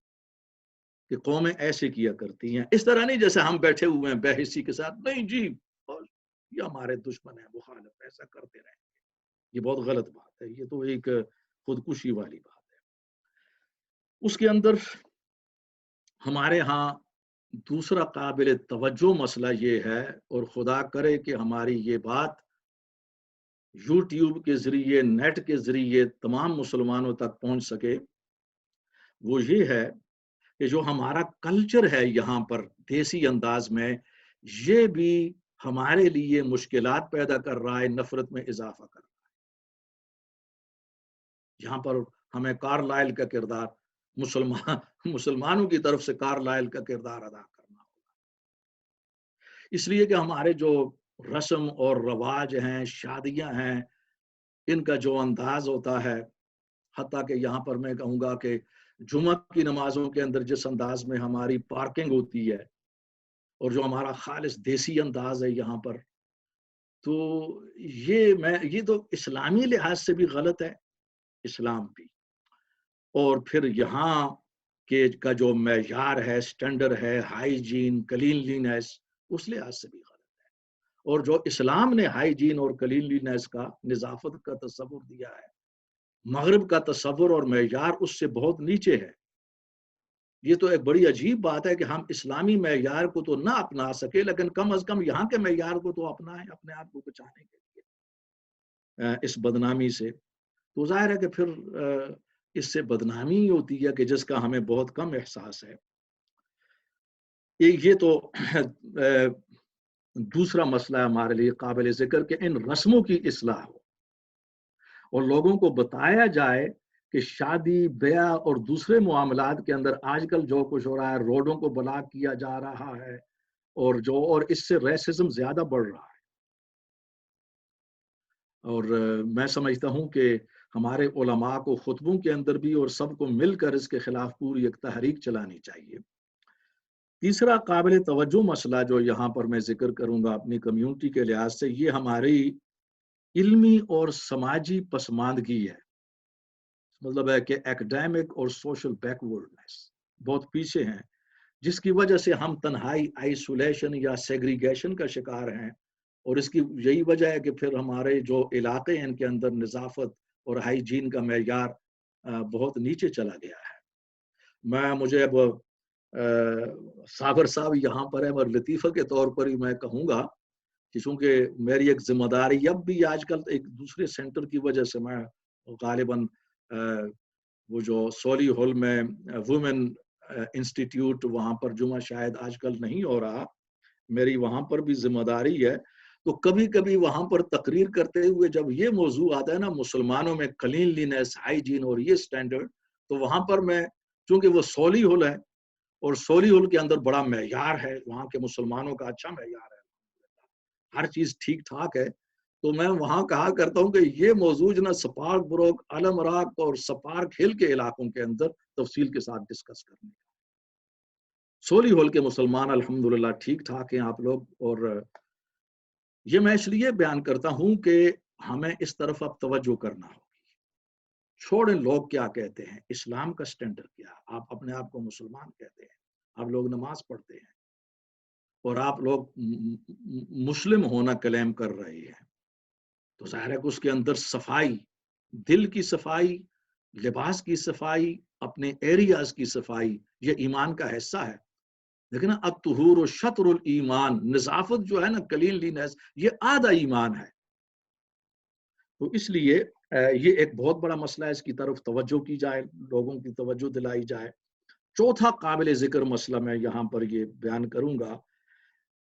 کہ قومیں ایسے کیا کرتی ہیں، اس طرح نہیں جیسے ہم بیٹھے ہوئے ہیں بے حسی کے ساتھ، نہیں جی یہ ہمارے دشمن ہیں، مخالف، ایسا کرتے رہیں گے، یہ بہت غلط بات ہے، یہ تو ایک خودکشی والی بات ہے۔ اس کے اندر ہمارے ہاں دوسرا قابل توجہ مسئلہ یہ ہے، اور خدا کرے کہ ہماری یہ بات یوٹیوب کے ذریعے، نیٹ کے ذریعے تمام مسلمانوں تک پہنچ سکے، وہ یہ ہے کہ جو ہمارا کلچر ہے یہاں پر دیسی انداز میں، یہ بھی ہمارے لیے مشکلات پیدا کر رہا ہے، نفرت میں اضافہ کر رہا ہے۔ یہاں پر ہمیں کارلائل کا کردار، مسلمانوں کی طرف سے کارلائل کا کردار ادا کرنا ہوگا۔ اس لیے کہ ہمارے جو رسم اور رواج ہیں، شادیاں ہیں، ان کا جو انداز ہوتا ہے، حتیٰ کہ یہاں پر میں کہوں گا کہ جمعہ کی نمازوں کے اندر جس انداز میں ہماری پارکنگ ہوتی ہے اور جو ہمارا خالص دیسی انداز ہے یہاں پر، تو یہ تو اسلامی لحاظ سے بھی غلط ہے، اسلام بھی، اور پھر یہاں کا جو معیار ہے، سٹینڈرڈ ہے، ہائیجین، کلینلینس، اس لحاظ سے بھی غلط ہے۔ اور جو اسلام نے ہائیجین اور کلینلینس کا، نظافت کا تصور دیا ہے، مغرب کا تصور اور معیار اس سے بہت نیچے ہے۔ یہ تو ایک بڑی عجیب بات ہے کہ ہم اسلامی معیار کو تو نہ اپنا سکے، لیکن کم از کم یہاں کے معیار کو تو اپنائیں اپنے آپ کو بچانے کے لیے اس بدنامی سے۔ تو ظاہر ہے کہ پھر اس سے بدنامی ہوتی ہے کہ جس کا ہمیں بہت کم احساس ہے۔ یہ تو دوسرا مسئلہ ہے ہمارے لیے قابل ذکر کہ ان رسموں کی اصلاح ہو اور لوگوں کو بتایا جائے کہ شادی، بیعہ اور دوسرے معاملات کے اندر آج کل جو کچھ ہو رہا ہے، روڈوں کو بلاک کیا جا رہا ہے، اور اس سے ریسزم زیادہ بڑھ رہا ہے۔ اور میں سمجھتا ہوں کہ ہمارے علماء کو خطبوں کے اندر بھی اور سب کو مل کر اس کے خلاف پوری ایک تحریک چلانی چاہیے۔ تیسرا قابل توجہ مسئلہ جو یہاں پر میں ذکر کروں گا اپنی کمیونٹی کے لحاظ سے، یہ ہماری علمی اور سماجی پسماندگی ہے۔ مطلب ہے کہ ایکڈیمک اور سوشل بیکورڈنس بہت پیچھے ہیں، جس کی وجہ سے ہم تنہائی، آئسولیشن یا سیگریگیشن کا شکار ہیں، اور اس کی یہی وجہ ہے کہ پھر ہمارے جو علاقے ہیں ان کے اندر نظافت اور ہائیجین کا معیار بہت نیچے چلا گیا ہے۔ مجھے اب صابر صاحب یہاں پر ہے، اور لطیفہ کے طور پر ہی میں کہوں گا کہ چونکہ میری ایک ذمہ داری اب بھی آج کل ایک دوسرے سینٹر کی وجہ سے میں غالباً وہ جو سولی ہال میں وومن انسٹیٹیوٹ، وہاں پر جمعہ شاید آج کل نہیں ہو رہا، میری وہاں پر بھی ذمہ داری ہے، تو کبھی کبھی وہاں پر تقریر کرتے ہوئے جب یہ موضوع آتا ہے نا، مسلمانوں میں کلینلینس، ہائیجین اور یہ سٹینڈرڈ، تو وہاں پر میں، چونکہ وہ سولی ہال ہے اور سولی ہال کے اندر بڑا معیار ہے، وہاں کے مسلمانوں کا اچھا معیار ہے، ہر چیز ٹھیک ٹھاک ہے، تو میں وہاں کہا کرتا ہوں کہ یہ موضوع جو نا سپارک بروک، علم راک اور سپارک ہل کے علاقوں کے اندر تفصیل کے ساتھ ڈسکس کرنے کا۔ سولی ہال کے مسلمان الحمدللہ ٹھیک ٹھاک ہیں آپ لوگ، اور یہ میں اس لیے بیان کرتا ہوں کہ ہمیں اس طرف اب توجہ کرنا ہوگی۔ چھوڑیں لوگ کیا کہتے ہیں، اسلام کا سٹینڈرڈ کیا، آپ اپنے آپ کو مسلمان کہتے ہیں، آپ لوگ نماز پڑھتے ہیں اور آپ لوگ مسلم ہونا کلیم کر رہے ہیں، تو ظاہر ہے کہ اس کے اندر صفائی، دل کی صفائی، لباس کی صفائی، اپنے ایریاز کی صفائی، یہ ایمان کا حصہ ہے۔ لیکن الطہور و شطر الایمان، نظافت جو ہے نا، کلینلینس، یہ آدھا ایمان ہے۔ تو اس لیے یہ ایک بہت بڑا مسئلہ ہے، اس کی طرف توجہ کی جائے، لوگوں کی توجہ دلائی جائے۔ چوتھا قابل ذکر مسئلہ میں یہاں پر یہ بیان کروں گا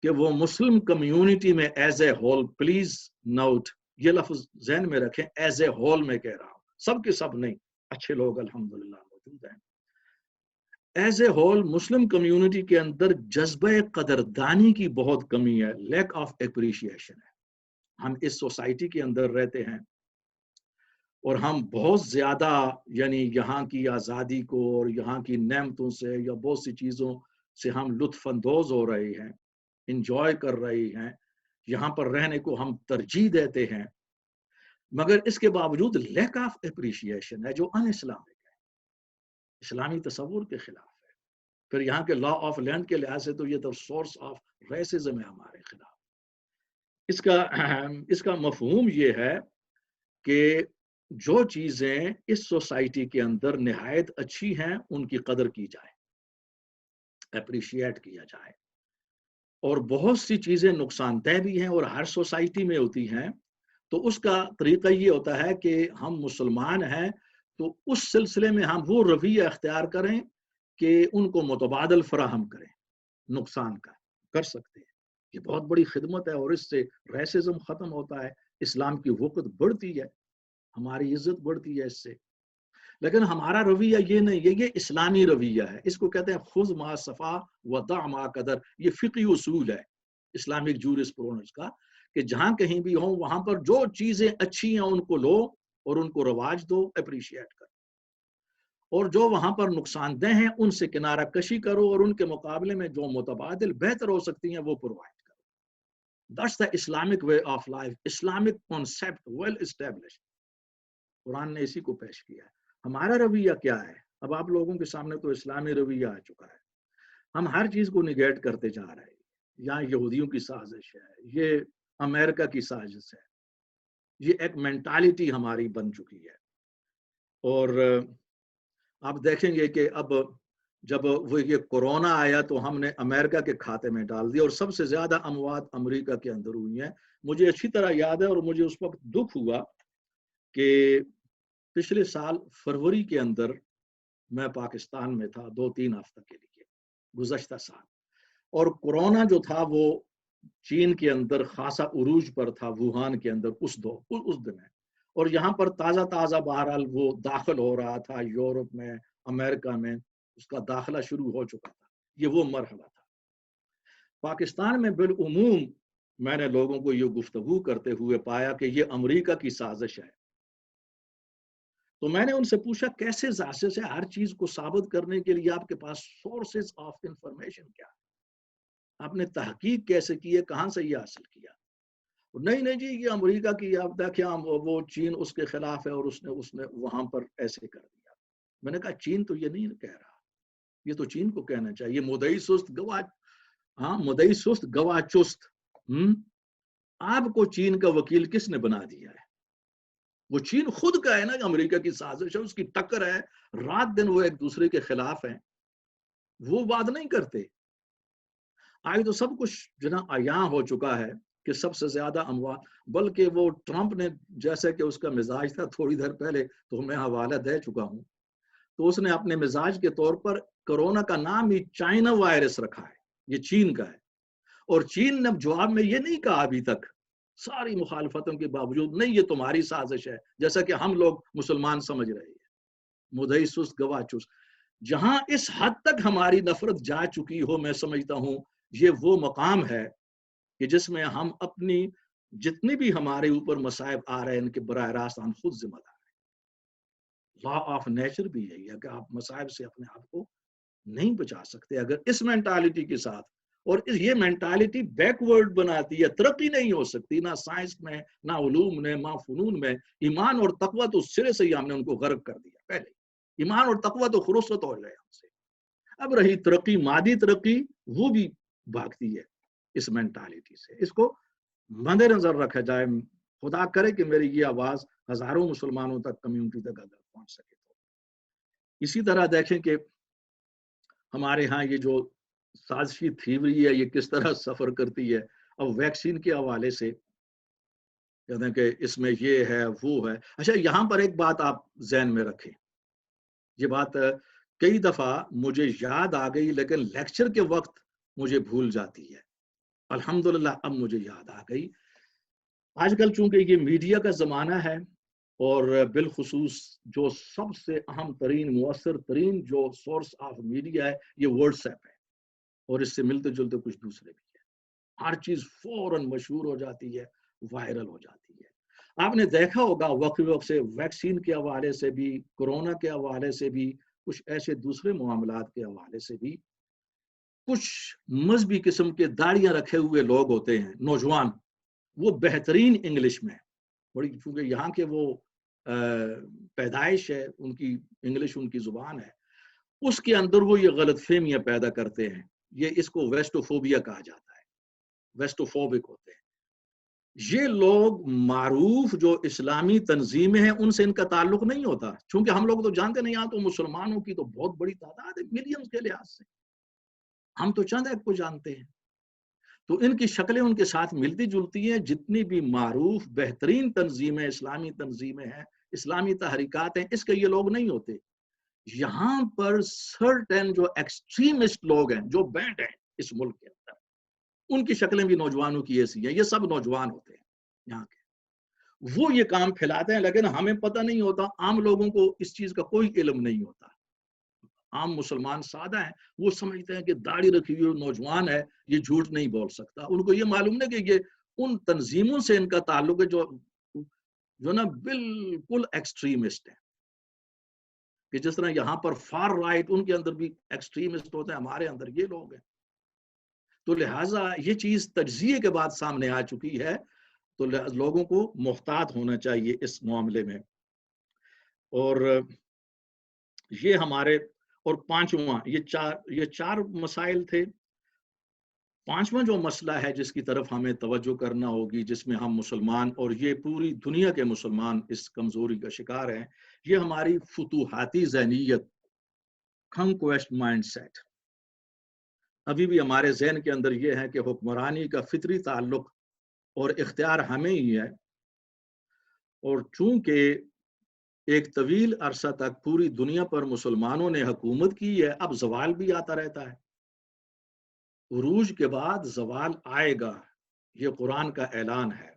کہ وہ مسلم کمیونٹی میں as a whole, please note, یہ لفظ ذہن میں رکھیں، ایز اے ہول میں کہہ رہا ہوں، سب کے سب نہیں، اچھے لوگ الحمدللہ موجود ہیں۔ As a whole Muslim community کے اندر جذبہ قدردانی کی بہت کمی ہے، لیک آف اپریشیشن ہے۔ ہم اس سوسائٹی کے اندر رہتے ہیں اور ہم بہت زیادہ یعنی یہاں کی آزادی کو اور یہاں کی نعمتوں سے یا بہت سی چیزوں سے ہم لطف اندوز ہو رہے ہیں، انجوائے کر رہے ہیں، یہاں پر رہنے کو ہم ترجیح دیتے ہیں، مگر اس کے باوجود لیک آف اپریشیشن ہے جو ان اسلامک ہے، اسلامی تصور کے خلاف ہے۔ پھر یہاں کے لا آف لینڈ کے لحاظ سے تو یہ تو سورس آف ریسزم ہے ہمارے خلاف۔ اس کا مفہوم یہ ہے کہ جو چیزیں اس سوسائٹی کے اندر نہایت اچھی ہیں ان کی قدر کی جائے، اپریشیٹ کیا جائے، اور بہت سی چیزیں نقصان دہ بھی ہیں اور ہر سوسائٹی میں ہوتی ہیں، تو اس کا طریقہ یہ ہوتا ہے کہ ہم مسلمان ہیں تو اس سلسلے میں ہم وہ رویہ اختیار کریں کہ ان کو متبادل فراہم کریں، نقصان کا کر سکتے ہیں۔ یہ بہت بڑی خدمت ہے اور اس سے ریسزم ختم ہوتا ہے، اسلام کی وقت بڑھتی ہے، ہماری عزت بڑھتی ہے اس سے۔ لیکن ہمارا رویہ یہ نہیں ہے، یہ اسلامی رویہ ہے، اس کو کہتے ہیں خذ ما صفا ودع ما قدر، یہ فقہی اصول ہے۔ اسلامک جورسپروڈنس کا کہ جہاں کہیں بھی ہوں وہاں پر جو چیزیں اچھی ہیں ان کو لو اور ان کو رواج دو، اپریشیٹ کرو، اور جو وہاں پر نقصان دہ ہیں ان سے کنارہ کشی کرو اور ان کے مقابلے میں جو متبادل بہتر ہو سکتی ہیں وہ پرووائڈ کرو۔ That's the Islamic way of life, Islamic concept, well established۔ قرآن نے اسی کو پیش کیا ہے۔ ہمارا رویہ کیا ہے؟ اب آپ لوگوں کے سامنے تو اسلامی رویہ آ چکا ہے، ہم ہر چیز کو نگیٹ کرتے جا رہے ہیں، یہاں یہودیوں کی سازش ہے، یہ امریکہ کی سازش ہے، یہ ایک مینٹالٹی ہماری بن چکی ہے۔ اور آپ دیکھیں گے کہ اب جب وہ یہ کورونا آیا تو ہم نے امریکہ کے کھاتے میں ڈال دیا اور سب سے زیادہ اموات امریکہ کے اندر ہوئی ہیں۔ مجھے اچھی طرح یاد ہے اور مجھے اس وقت دکھ ہوا کہ پچھلے سال فروری کے اندر میں پاکستان میں تھا 2-3 ہفتہ کے لیے گزشتہ سال، اور کورونا جو تھا وہ چین کے اندر خاصا عروج پر تھا، ووہان کے اندر اس دن ہے، اور یہاں پر تازہ بہرحال وہ داخل ہو رہا تھا، یورپ میں، امریکہ میں اس کا داخلہ شروع ہو چکا تھا، یہ وہ مرحلہ تھا۔ پاکستان میں بالعموم میں نے لوگوں کو یہ گفتگو کرتے ہوئے پایا کہ یہ امریکہ کی سازش ہے۔ تو میں نے ان سے پوچھا کیسے سازش ہے؟ ہر چیز کو ثابت کرنے کے لیے آپ کے پاس سورسز آف انفارمیشن کیا ہے؟ آپ نے تحقیق کیسے کی ہے؟ کہاں سے یہ حاصل کیا؟ نہیں جی یہ امریکہ کی، آپ دیکھیں وہ چین اس کے خلاف ہے اور اس نے وہاں پر ایسے کر دیا۔ میں نے کہا چین تو یہ نہیں کہہ رہا، یہ تو چین کو کہنا چاہیے مدعی سست گواہ چست۔ آپ کو چین کا وکیل کس نے بنا دیا ہے؟ وہ چین خود کا ہے نا، امریکہ کی سازش ہے، اس کی ٹکر ہے، رات دن وہ ایک دوسرے کے خلاف ہیں، وہ بات نہیں کرتے۔ آج تو سب کچھ جناب عیاں ہو چکا ہے کہ سب سے زیادہ اموات، بلکہ وہ ٹرمپ نے جیسے کہ اس کا مزاج تھا تھوڑی دیر پہلے تو میں حوالہ دے چکا ہوں، تو اس نے اپنے مزاج کے طور پر کرونا کا نام ہی چائنا وائرس رکھا ہے، یہ چین کا ہے، اور چین نے جواب میں یہ نہیں کہا ابھی تک ساری مخالفتوں کے باوجود، نہیں یہ تمہاری سازش ہے، جیسا کہ ہم لوگ مسلمان سمجھ رہے ہیں، مدعی سست گواہ چست۔ جہاں اس حد تک ہماری نفرت جا چکی ہو، میں سمجھتا ہوں یہ وہ مقام ہے کہ جس میں ہم اپنی جتنی بھی ہمارے اوپر مصائب آ رہے ہیں ان کے براہ راست ہم خود ذمہ دار ہیں۔ لا آف نیچر بھی یہی ہے کہ آپ مصائب سے اپنے آپ کو نہیں بچا سکتے اگر اس مینٹالٹی کے ساتھ، اور یہ مینٹالٹی بیکورڈ بناتی ہے، ترقی نہیں ہو سکتی نہ سائنس میں، نہ علوم میں، نہ فنون میں۔ ایمان اور تقوی تو سرے سے ہی ہم نے ان کو غرق کر دیا، پہلے ایمان اور تقوی تو خرست ہو گئے ہم سے۔ اب رہی ترقی، مادی ترقی، وہ بھی بھاگتی ہے اس مینٹالٹی سے۔ اس کو مد نظر رکھا جائے، خدا کرے کہ میری یہ آواز ہزاروں مسلمانوں تک، کمیونٹی تک اگر پہنچ سکے تو۔ اسی طرح دیکھیں کہ ہمارے ہاں یہ جو سازشی تھیوری ہے یہ کس طرح سفر کرتی ہے۔ اب ویکسین کے حوالے سے کہتے ہیں کہ اس میں یہ ہے وہ ہے۔ اچھا یہاں پر ایک بات آپ ذہن میں رکھیں، یہ بات کئی دفعہ مجھے یاد آ گئی لیکن لیکچر کے وقت مجھے بھول جاتی ہے، الحمدللہ اب مجھے یاد آ گئی۔ آج کل چونکہ یہ میڈیا کا زمانہ ہے اور بالخصوص جو سب سے اہم ترین مؤثر ترین جو سورس آف میڈیا ہے یہ واٹس ایپ ہے، اور اس سے ملتے جلتے کچھ دوسرے بھی ہیں۔ ہر چیز فوراً مشہور ہو جاتی ہے، وائرل ہو جاتی ہے۔ آپ نے دیکھا ہوگا وقت سے ویکسین کے حوالے سے بھی، کورونا کے حوالے سے بھی، کچھ ایسے دوسرے معاملات کے حوالے سے بھی، کچھ مذہبی قسم کے داڑیاں رکھے ہوئے لوگ ہوتے ہیں نوجوان، وہ بہترین انگلش میں بڑی، چونکہ یہاں کے وہ پیدائش ہے ان کی، انگلش ان کی زبان ہے، اس کے اندر وہ یہ غلط فہمیاں پیدا کرتے ہیں۔ یہ اس کو ویسٹوفوبیا کہا جاتا ہے، ویسٹوفوبک ہوتے ہیں یہ لوگ۔ معروف جو اسلامی تنظیمیں ہیں ان سے ان کا تعلق نہیں ہوتا، چونکہ ہم لوگ تو جانتے نہیں، یہاں تو مسلمانوں کی تو بہت بڑی تعداد ہے، ملینز کے لحاظ سے، ہم تو چند ایک کو جانتے ہیں، تو ان کی شکلیں ان کے ساتھ ملتی جلتی ہیں۔ جتنی بھی معروف بہترین تنظیمیں، اسلامی تنظیمیں ہیں، اسلامی تحریکات ہیں، اس کے یہ لوگ نہیں ہوتے۔ یہاں پر سرٹن جو ایکسٹریمسٹ لوگ ہیں جو بینڈ ہیں اس ملک کے اندر، ان کی شکلیں بھی نوجوانوں کی ایسی ہیں، یہ سب نوجوان ہوتے ہیں یہاں کے، وہ یہ کام پھیلاتے ہیں لیکن ہمیں پتہ نہیں ہوتا، عام لوگوں کو اس چیز کا کوئی علم نہیں ہوتا۔ عام مسلمان سادہ ہیں، وہ سمجھتے ہیں کہ داڑھی رکھی ہوئی نوجوان ہے یہ جھوٹ نہیں بول سکتا. ان کو یہ معلوم نہیں کہ یہ ان تنظیموں سے ان کا تعلق ہے جو نا بالکل ایکسٹریمسٹ ہے. کہ جس طرح یہاں پر فار رائٹ ان کے اندر بھی ایکسٹریمسٹ ہوتے ہیں، ہمارے اندر یہ لوگ ہیں. تو لہٰذا یہ چیز تجزیے کے بعد سامنے آ چکی ہے، تو لوگوں کو محتاط ہونا چاہیے اس معاملے میں. اور یہ ہمارے اور پانچواں یہ چار مسائل تھے. پانچواں جو مسئلہ ہے جس کی طرف ہمیں توجہ کرنا ہوگی، جس میں ہم مسلمان اور یہ پوری دنیا کے مسلمان اس کمزوری کا شکار ہیں، یہ ہماری فتوحاتی ذہنیت، کنکویسٹ مائنڈ سیٹ. ابھی بھی ہمارے ذہن کے اندر یہ ہے کہ حکمرانی کا فطری تعلق اور اختیار ہمیں ہی ہے، اور چونکہ ایک طویل عرصہ تک پوری دنیا پر مسلمانوں نے حکومت کی ہے، اب زوال بھی آتا رہتا ہے. عروج کے بعد زوال آئے گا، یہ قرآن کا اعلان ہے.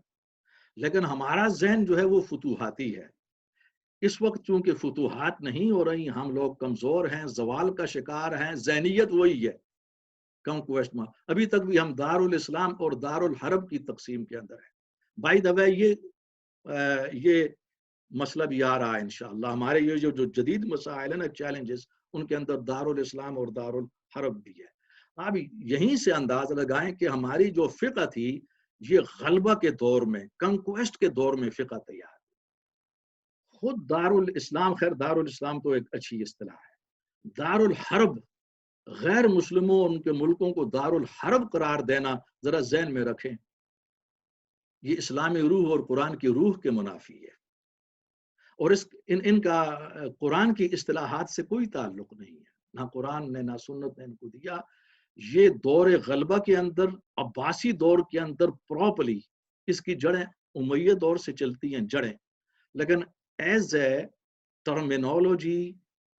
لیکن ہمارا ذہن جو ہے وہ فتوحاتی ہے. اس وقت چونکہ فتوحات نہیں ہو رہی، ہم لوگ کمزور ہیں، زوال کا شکار ہیں، ذہنیت وہی ہے کنکویسٹ میں. ابھی تک بھی ہم دارالاسلام اور دارالحرب کی تقسیم کے اندر ہیں. بائی دا وے یہ مسئلہ بھی آ رہا ہے انشاءاللہ. ہمارے یہ جو جدید مسائل ہیں نا، چیلنجز، ان کے اندر دارالاسلام اور دارالحرب بھی ہے. اب یہیں سے اندازہ لگائیں کہ ہماری جو فقہ تھی یہ غلبہ کے دور میں، کنکویسٹ کے دور میں فقہ تیار. خود دارالاسلام، خیر دارالاسلام تو ایک اچھی اصطلاح ہے، دارالحرب، غیر مسلموں اور ان کے ملکوں کو دارالحرب قرار دینا ذرا ذہن میں رکھیں. یہ اسلامی روح اور قرآن کی روح کے منافی ہے، اور ان کا قرآن کی اصطلاحات سے کوئی تعلق نہیں ہے. نہ قرآن نے نہ سنت نے ان کو دیا. یہ دور غلبہ کے اندر، عباسی دور کے اندر پراپرلی اس کی جڑیں امیہ دور سے چلتی ہیں جڑیں، لیکن as a terminology,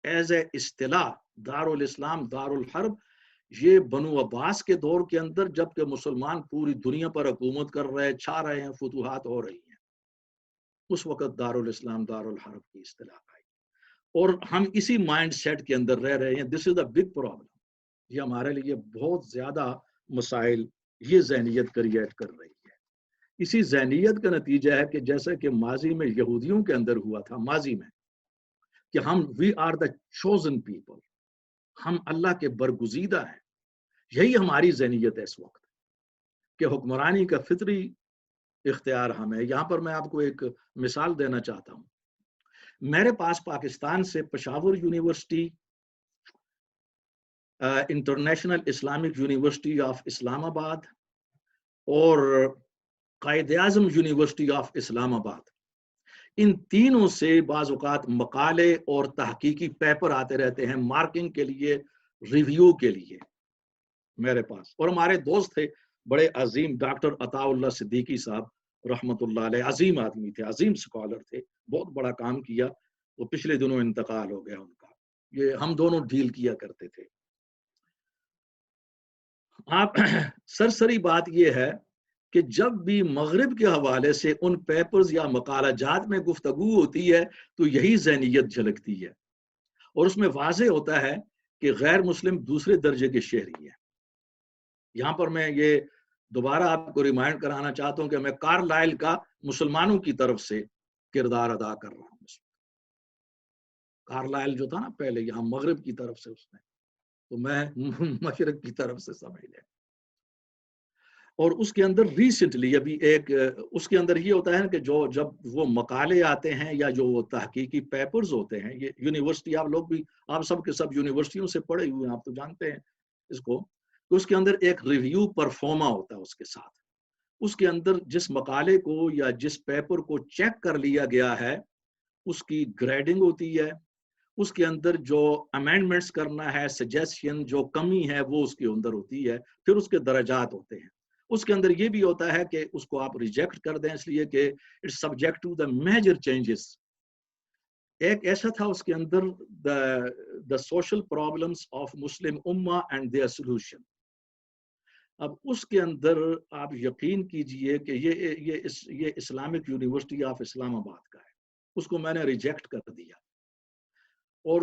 as a اصطلاح، دارالاسلام دارالحرب یہ بنو عباس کے دور کے اندر، جبکہ مسلمان پوری دنیا پر حکومت کر رہے، چھا رہے ہیں، فتوحات ہو رہی ہیں، اس وقت دارالاسلام دارالحرب کی اصطلاح آئی. اور ہم اسی مائنڈ سیٹ کے اندر رہ رہے ہیں. دس از اے بگ پرابلم. یہ ہمارے لیے بہت زیادہ مسائل یہ ذہنیت کریٹ کر رہی ہے. اسی ذہنیت کا نتیجہ ہے کہ جیسا کہ ماضی میں یہودیوں کے اندر ہوا تھا، ماضی میں، کہ ہم we are the chosen people, ہم اللہ کے برگزیدہ ہیں. یہی ہماری ذہنیت ہے اس وقت کہ حکمرانی کا فطری اختیار ہمیں. یہاں پر میں آپ کو ایک مثال دینا چاہتا ہوں. میرے پاس پاکستان سے Peshawar university, international Islamic university of Islamabad اور قائد اعظم یونیورسٹی آف اسلام آباد، ان تینوں سے بعض اوقات مقالے اور تحقیقی پیپر آتے رہتے ہیں مارکنگ کے لیے، ریویو کے لیے میرے پاس. اور ہمارے دوست تھے بڑے عظیم ڈاکٹر عطا اللہ صدیقی صاحب رحمت اللہ علیہ، عظیم آدمی تھے، عظیم سکالر تھے، بہت بڑا کام کیا. وہ پچھلے دنوں انتقال ہو گیا ان کا. یہ ہم دونوں ڈیل کیا کرتے تھے. آپ سرسری بات یہ ہے کہ جب بھی مغرب کے حوالے سے ان پیپرز یا مقالہ جات میں گفتگو ہوتی ہے تو یہی ذہنیت جھلکتی ہے، اور اس میں واضح ہوتا ہے کہ غیر مسلم دوسرے درجے کے شہری ہیں. یہاں پر میں یہ دوبارہ آپ کو ریمائنڈ کرانا چاہتا ہوں کہ میں کارلائل کا مسلمانوں کی طرف سے کردار ادا کر رہا ہوں. کارلائل جو تھا نا پہلے یہاں مغرب کی طرف سے، اس نے، تو میں مشرق کی طرف سے سمجھ لیں. اور اس کے اندر ریسنٹلی ابھی ایک اس کے اندر یہ ہوتا ہے کہ جب وہ مقالے آتے ہیں یا جو وہ تحقیقی پیپرز ہوتے ہیں، یہ یونیورسٹی آپ لوگ بھی، آپ سب کے سب یونیورسٹیوں سے پڑھے ہوئے ہیں، آپ تو جانتے ہیں اس کو. تو اس کے اندر ایک ریویو پرفارما ہوتا ہے اس کے ساتھ. اس کے اندر جس مقالے کو یا جس پیپر کو چیک کر لیا گیا ہے اس کی گریڈنگ ہوتی ہے. اس کے اندر جو امینڈمنٹس کرنا ہے، سجیشن، جو کمی ہے وہ اس کے اندر ہوتی ہے. پھر اس کے درجات ہوتے ہیں. اس کے اندر یہ بھی ہوتا ہے کہ اس کو آپ ریجیکٹ کر دیں اس لیے کہ its subject to the major changes. ایک ایسا تھا اس کے اندر the social problems of Muslim ummah and their solution. اب اس کے اندر آپ یقین کیجئے کہ یہ اسلامک یونیورسٹی آف اسلام آباد کا ہے. اس کو میں نے ریجیکٹ کر دیا. اور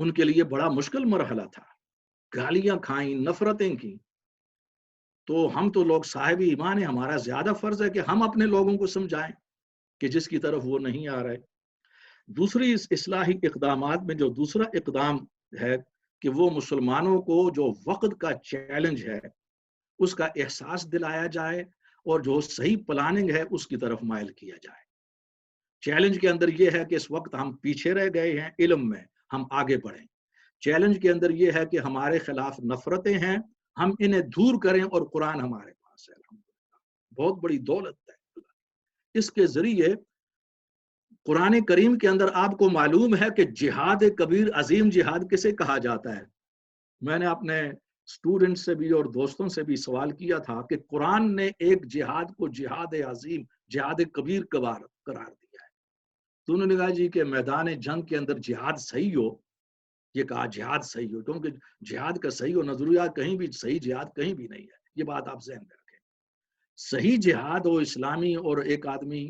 ان کے لیے بڑا مشکل مرحلہ تھا، گالیاں کھائیں، نفرتیں کی. تو ہم تو لوگ صاحب ایمان ہیں، ہمارا زیادہ فرض ہے کہ ہم اپنے لوگوں کو سمجھائیں کہ جس کی طرف وہ نہیں آ رہے. دوسری اس اصلاحی اقدامات میں جو دوسرا اقدام ہے کہ وہ مسلمانوں کو جو وقت کا چیلنج ہے اس کا احساس دلایا جائے اور جو صحیح پلاننگ ہے اس کی طرف مائل کیا جائے. چیلنج کے اندر یہ ہے کہ اس وقت ہم پیچھے رہ گئے ہیں علم میں، ہم آگے بڑھیں. چیلنج کے اندر یہ ہے کہ ہمارے خلاف نفرتیں ہیں، ہم انہیں دور کریں اور قرآن ہمارے پاس ہے. بہت بڑی دولت ہے. اس کے ذریعے قرآن کریم کے اندر آپ کو معلوم ہے کہ جہاد کبیر، عظیم جہاد کسے کہا جاتا ہے. میں نے اپنے اسٹوڈنٹ سے بھی اور دوستوں سے بھی سوال کیا تھا کہ قرآن نے ایک جہاد کو جہاد عظیم، جہاد کبیر قرار دیا ہے. تو انہوں نے کہا جی کہ میدان جنگ کے اندر جہاد صحیح ہو، یہ کہا جہاد صحیح ہو، کیونکہ جہاد کا صحیح ہو نظریہ کہیں بھی، صحیح جہاد کہیں بھی نہیں ہے. یہ بات آپ ذہن میں رکھیں. صحیح جہاد ہو اسلامی اور ایک آدمی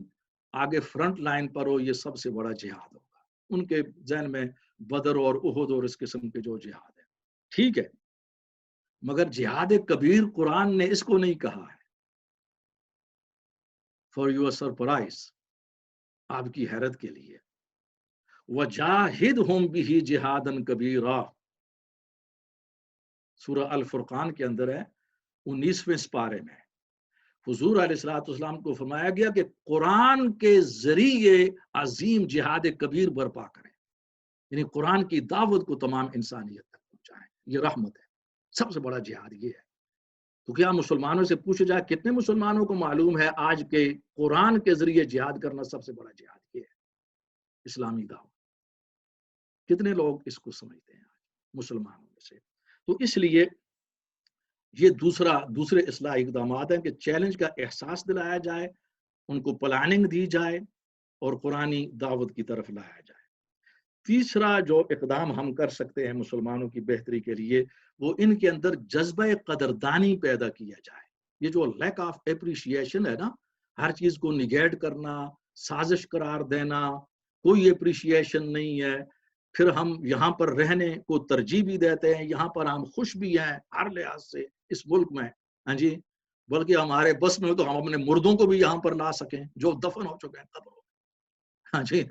آگے فرنٹ لائن پر ہو، یہ سب سے بڑا جہاد ہوگا. ان کے ذہن میں بدر اور احد اور اس قسم کے جو جہاد ہے ٹھیک ہے، مگر جہاد کبیر قرآن نے اس کو نہیں کہا ہے. فار یور سرپرائز، آپ کی حیرت کے لیے، وَجَاهِدْهُمْ بِهِ جِهَادًا كَبِيرًا، سورہ الفرقان کے اندر ہے 19ویں سپارے میں. حضور علیہ السلام کو فرمایا گیا کہ قرآن کے ذریعے عظیم جہاد کبیر برپا کریں، یعنی قرآن کی دعوت کو تمام انسانیت تک پہنچائیں. یہ رحمت ہے، سب سے بڑا جہاد یہ ہے. تو کیا مسلمانوں سے پوچھا جائے کتنے مسلمانوں کو معلوم ہے آج کے قرآن کے ذریعے جہاد کرنا سب سے بڑا جہاد یہ ہے، اسلامی دعوت؟ کتنے لوگ اس کو سمجھتے ہیں آج مسلمانوں میں سے؟ تو اس لیے یہ دوسرے اصلاحی اقدامات ہیں کہ چیلنج کا احساس دلایا جائے، ان کو پلاننگ دی جائے اور قرآنی دعوت کی طرف لایا جائے. تیسرا جو اقدام ہم کر سکتے ہیں مسلمانوں کی بہتری کے لیے، وہ ان کے اندر جذبہ قدردانی پیدا کیا جائے. یہ جو لیک آف اپریشیشن ہے نا، ہر چیز کو نگیٹ کرنا، سازش قرار دینا، کوئی اپریشیشن نہیں ہے، پھر ہم یہاں پر رہنے کو ترجیح بھی دیتے ہیں، یہاں پر ہم خوش بھی ہیں ہر لحاظ سے اس ملک میں، ہاں جی، بلکہ ہمارے بس میں تو ہم اپنے مردوں کو بھی یہاں پر لا سکیں جو دفن ہو چکے ہیں قبروں میں. ہاں جی.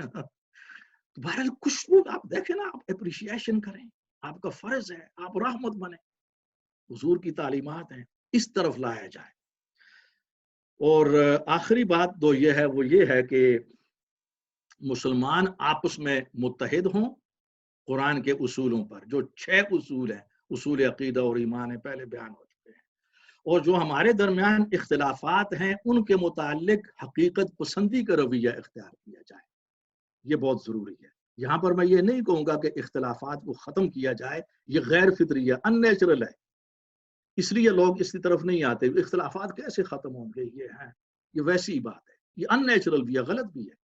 بہرحال کچھ لوگ آپ دیکھیں نا، آپ اپریشیشن کریں، آپ کا فرض ہے، آپ رحمت بنیں. حضور کی تعلیمات ہیں، اس طرف لایا جائے. اور آخری بات تو یہ ہے، وہ یہ ہے کہ مسلمان آپس میں متحد ہوں قرآن کے اصولوں پر. جو 6 اصول ہیں، اصول عقیدہ اور ایمان ہے، پہلے بیان ہو چکے ہیں. اور جو ہمارے درمیان اختلافات ہیں ان کے متعلق حقیقت پسندی کا رویہ اختیار کیا جائے. یہ بہت ضروری ہے. یہاں پر میں یہ نہیں کہوں گا کہ اختلافات کو ختم کیا جائے، یہ غیر فطری ہے، ان نیچرل ہے، اس لیے لوگ اس کی طرف نہیں آتے. اختلافات کیسے ختم ہوں گے؟ یہ ویسی ہی بات ہے، یہ ان نیچرل بھی ہے، غلط بھی ہے.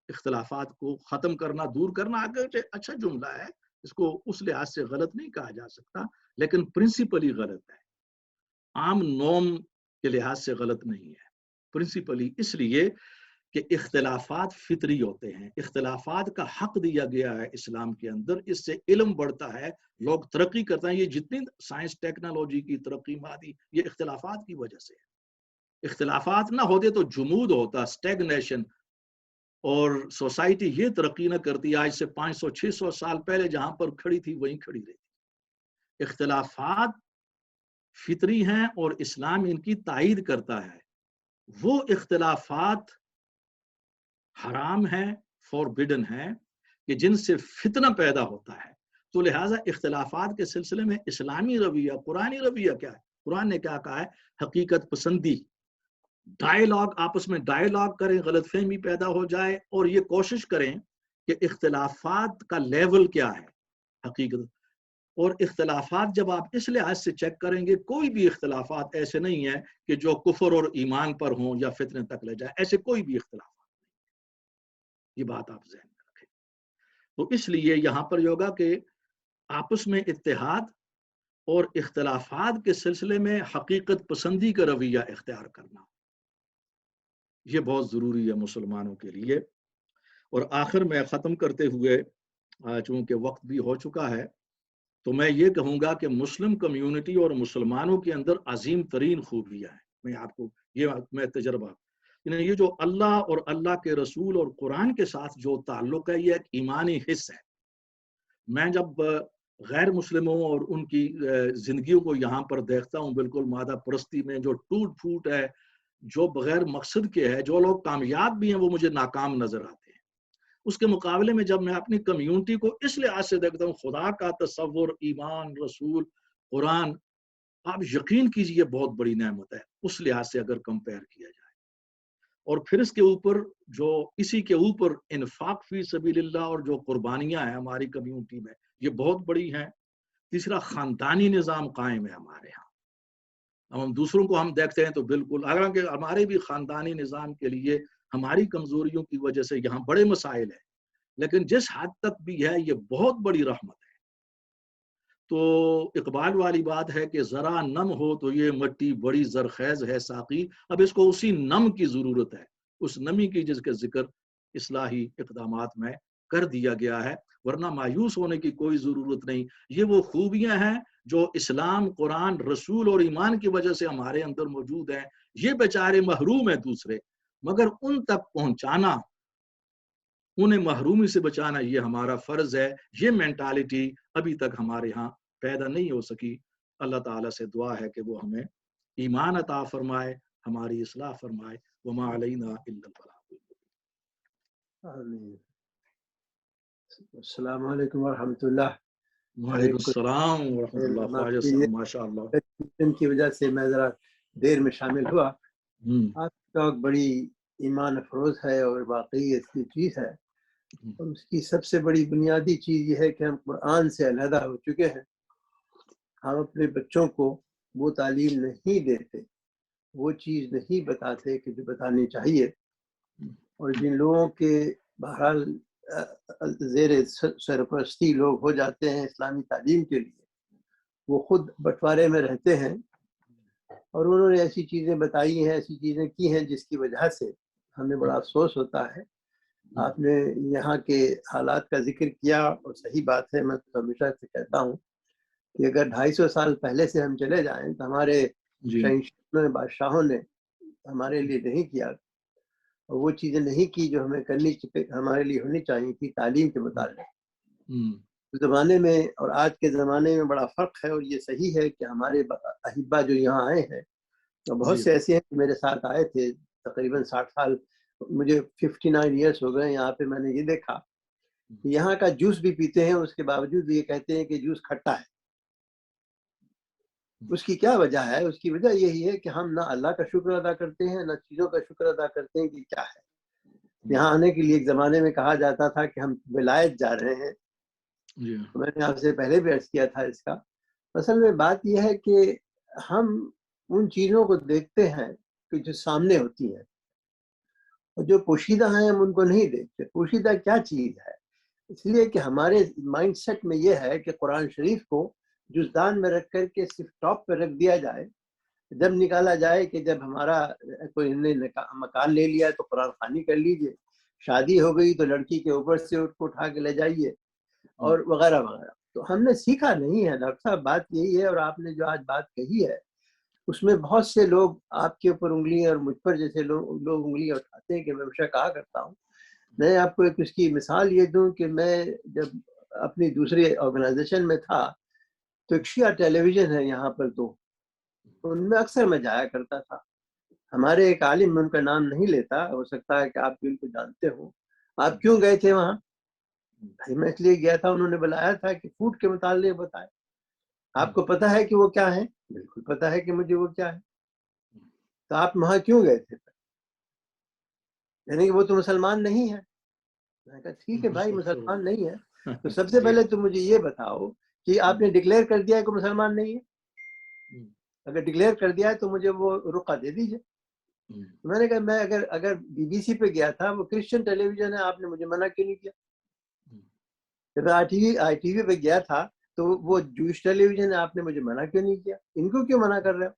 اختلافات کو ختم کرنا، دور کرنا اگرچہ اچھا جملہ ہے، اس کو اس لحاظ سے غلط نہیں کہا جا سکتا، لیکن پرنسپلی غلط ہے. عام نوم کے لحاظ سے غلط نہیں ہے، پرنسپلی اس لیے کہ اختلافات فطری ہوتے ہیں، اختلافات کا حق دیا گیا ہے اسلام کے اندر. اس سے علم بڑھتا ہے، لوگ ترقی کرتے ہیں. یہ جتنی سائنس ٹیکنالوجی کی ترقی مادی، یہ اختلافات کی وجہ سے ہے. اختلافات نہ ہوتے تو جمود ہوتا، اسٹیگنیشن، اور سوسائٹی یہ ترقی نہ کرتی. آج سے 500-600 سال پہلے جہاں پر کھڑی تھی وہیں کھڑی رہتی. اختلافات فطری ہیں اور اسلام ان کی تائید کرتا ہے. وہ اختلافات حرام ہیں، فوربڈن ہیں، کہ جن سے فتنہ پیدا ہوتا ہے. تو لہٰذا اختلافات کے سلسلے میں اسلامی رویہ، قرآنی رویہ کیا ہے؟ قرآن نے کیا کہا ہے؟ حقیقت پسندی، ڈائیلاگ، آپس میں ڈائیلاگ کریں، غلط فہمی پیدا ہو جائے، اور یہ کوشش کریں کہ اختلافات کا لیول کیا ہے حقیقت. اور اختلافات جب آپ اس لحاظ سے چیک کریں گے، کوئی بھی اختلافات ایسے نہیں ہیں کہ جو کفر اور ایمان پر ہوں یا فتنے تک لے جائے، ایسے کوئی بھی اختلافات نہیں. یہ بات آپ ذہن میں رکھیں. تو اس لیے یہاں پر یہ ہوگا کہ آپس میں اتحاد اور اختلافات کے سلسلے میں حقیقت پسندی کا رویہ اختیار کرنا، یہ بہت ضروری ہے مسلمانوں کے لیے. اور آخر میں ختم کرتے ہوئے چونکہ وقت بھی ہو چکا ہے، تو میں یہ کہوں گا کہ مسلم کمیونٹی اور مسلمانوں کے اندر عظیم ترین خوبیاں ہیں. میں آپ کو میں تجربہ، یعنی یہ جو اللہ اور اللہ کے رسول اور قرآن کے ساتھ جو تعلق ہے، یہ ایک ایمانی حص ہے. میں جب غیر مسلموں اور ان کی زندگیوں کو یہاں پر دیکھتا ہوں، بالکل مادہ پرستی میں جو ٹوٹ پھوٹ ہے، جو بغیر مقصد کے ہے، جو لوگ کامیاب بھی ہیں وہ مجھے ناکام نظر آتے ہیں. اس کے مقابلے میں جب میں اپنی کمیونٹی کو اس لحاظ سے دیکھتا ہوں، خدا کا تصور، ایمان، رسول، قرآن، آپ یقین کیجئے بہت بڑی نعمت ہے اس لحاظ سے اگر کمپیئر کیا جائے. اور پھر اس کے اوپر جو اسی کے اوپر انفاق فی سبیل اللہ اور جو قربانیاں ہیں ہماری کمیونٹی میں، یہ بہت بڑی ہیں. تیسرا، خاندانی نظام قائم ہے ہمارے ہاں. ہم دوسروں کو ہم دیکھتے ہیں تو بالکل، حالانکہ ہمارے بھی خاندانی نظام کے لیے ہماری کمزوریوں کی وجہ سے یہاں بڑے مسائل ہیں، لیکن جس حد تک بھی ہے یہ بہت بڑی رحمت ہے. تو اقبال والی بات ہے کہ ذرا نم ہو تو یہ مٹی بڑی زرخیز ہے ساقی. اب اس کو اسی نم کی ضرورت ہے، اس نمی کی جس کے ذکر اصلاحی اقدامات میں کر دیا گیا ہے، ورنہ مایوس ہونے کی کوئی ضرورت نہیں. یہ وہ خوبیاں ہیں جو اسلام، قرآن، رسول اور ایمان کی وجہ سے ہمارے اندر موجود ہیں. یہ بیچارے محروم ہیں دوسرے، مگر ان تک پہنچانا، انہیں محرومی سے بچانا، یہ ہمارا فرض ہے. یہ مینٹالٹی ابھی تک ہمارے ہاں پیدا نہیں ہو سکی. اللہ تعالیٰ سے دعا ہے کہ وہ ہمیں ایمان عطا فرمائے، ہماری اصلاح فرمائے. وما علینا الا البلاغ. آمین. السلام علیکم ورحمۃ اللہ. وعلیکم السلام ورحمۃ اللہ. خواجہ صاحب ماشاء اللہ کی وجہ سے میں ذرا دیر میں شامل ہوا. آپ کا بڑی ایمان افروز ہے اور واقعی اچھی چیز ہے، اور اس کی سب سے بڑی بنیادی چیز یہ ہے کہ ہم قرآن سے علیحدہ ہو چکے ہیں. ہم اپنے بچوں کو وہ تعلیم نہیں دیتے، وہ چیز نہیں بتاتے کہ جو بتانی چاہیے. اور جن لوگوں کے بہرحال زیر سرپرستی لوگ ہو جاتے ہیں اسلامی تعلیم کے لیے، وہ خود بٹوارے میں رہتے ہیں، اور انہوں نے ایسی چیزیں بتائی ہیں، ایسی چیزیں کی ہیں جس کی وجہ سے ہمیں بڑا افسوس ہوتا ہے. آپ نے یہاں کے حالات کا ذکر کیا، اور صحیح بات ہے. میں تو ہمیشہ سے کہتا ہوں کہ اگر 250 سال پہلے سے ہم چلے جائیں تو ہمارے شہنشاہوں نے، بادشاہوں نے ہمارے لیے نہیں کیا، اور وہ چیزیں نہیں کی جو ہمیں کرنی، ہمارے لیے ہونی چاہیے تھی تعلیم کے متعلق. زمانے میں اور آج کے زمانے میں بڑا فرق ہے، اور یہ صحیح ہے کہ ہمارے احبا جو یہاں آئے ہیں، بہت سے ایسے ہیں کہ میرے ساتھ آئے تھے تقریباً 60 سال، مجھے 59 ایئرس ہو گئے یہاں پہ. میں نے یہ دیکھا کہ یہاں کا جوس بھی پیتے ہیں، اس کے باوجود یہ کہتے ہیں کہ جوس کھٹا ہے. اس کی کیا وجہ ہے؟ اس کی وجہ یہی ہے کہ ہم نہ اللہ کا شکر ادا کرتے ہیں، نہ چیزوں کا شکر ادا کرتے ہیں کہ کیا ہے. یہاں آنے کے لیے ایک زمانے میں کہا جاتا تھا کہ ہم ولایت جا رہے ہیں. میں نے آپ سے پہلے بھی عرض کیا تھا اس کا. اصل میں بات یہ ہے کہ ہم ان چیزوں کو دیکھتے ہیں کہ جو سامنے ہوتی ہیں، اور جو پوشیدہ ہیں ہم ان کو نہیں دیکھتے. پوشیدہ کیا چیز ہے؟ اس لیے کہ ہمارے مائنڈ سیٹ میں یہ ہے کہ قرآن شریف کو جزدان میں رکھ کر کے صرف ٹاپ پہ رکھ دیا جائے. جب نکالا جائے کہ جب ہمارا کوئی نے مکان لے لیا تو قرآن خوانی کر لیجئے، شادی ہو گئی تو لڑکی کے اوپر سے اٹھا کے لے جائیے، اور وغیرہ وغیرہ. تو ہم نے سیکھا نہیں ہے ڈاکٹر صاحب، بات یہی ہے. اور آپ نے جو آج بات کہی ہے اس میں بہت سے لوگ آپ کے اوپر انگلیاں اور مجھ پر جیسے لوگ انگلیاں اٹھاتے ہیں کہ میں ہمیشہ کہا کرتا ہوں. میں آپ کو ایک اس کی مثال یہ دوں کہ میں جب اپنی دوسری آرگنائزیشن میں تھا تو ایک شیعہ ٹیلی ویژن ہے یہاں پر، تو ان میں اکثر میں جایا کرتا تھا. ہمارے ایک عالم، میں ان کا نام نہیں لیتا، ہو سکتا ہے کہ آپ بھی ان کو جانتے ہو. آپ کیوں گئے تھے وہاں؟ میں اس لیے گیا تھا، انہوں نے بلایا تھا کہ فوڈ کے متعلق بتائے. آپ کو پتا ہے کہ وہ کیا ہے؟ بالکل پتا ہے کہ مجھے وہ کیا ہے. تو آپ وہاں کیوں گئے تھے؟ یعنی کہ وہ تو مسلمان نہیں ہے. میں کہا ٹھیک ہے بھائی، مسلمان نہیں ہے تو سب سے پہلے تو مجھے یہ بتاؤ کہ آپ نے ڈکلیئر کر دیا ہے کہ مسلمان نہیں ہے. اگر ڈکلیئر کر دیا ہے تو مجھے وہ رقعہ دے دیجیے. میں نے کہا میں اگر بی بی سی پہ گیا تھا، وہ کرسچن ٹیلی ویژن ہے، آپ نے مجھے منع کیوں نہیں کیا؟ جب آئی ٹی وی پہ گیا تھا تو وہ جوش ٹیلی ویژن ہے، آپ نے مجھے منع کیوں نہیں کیا؟ ان کو کیوں منع کر رہے ہو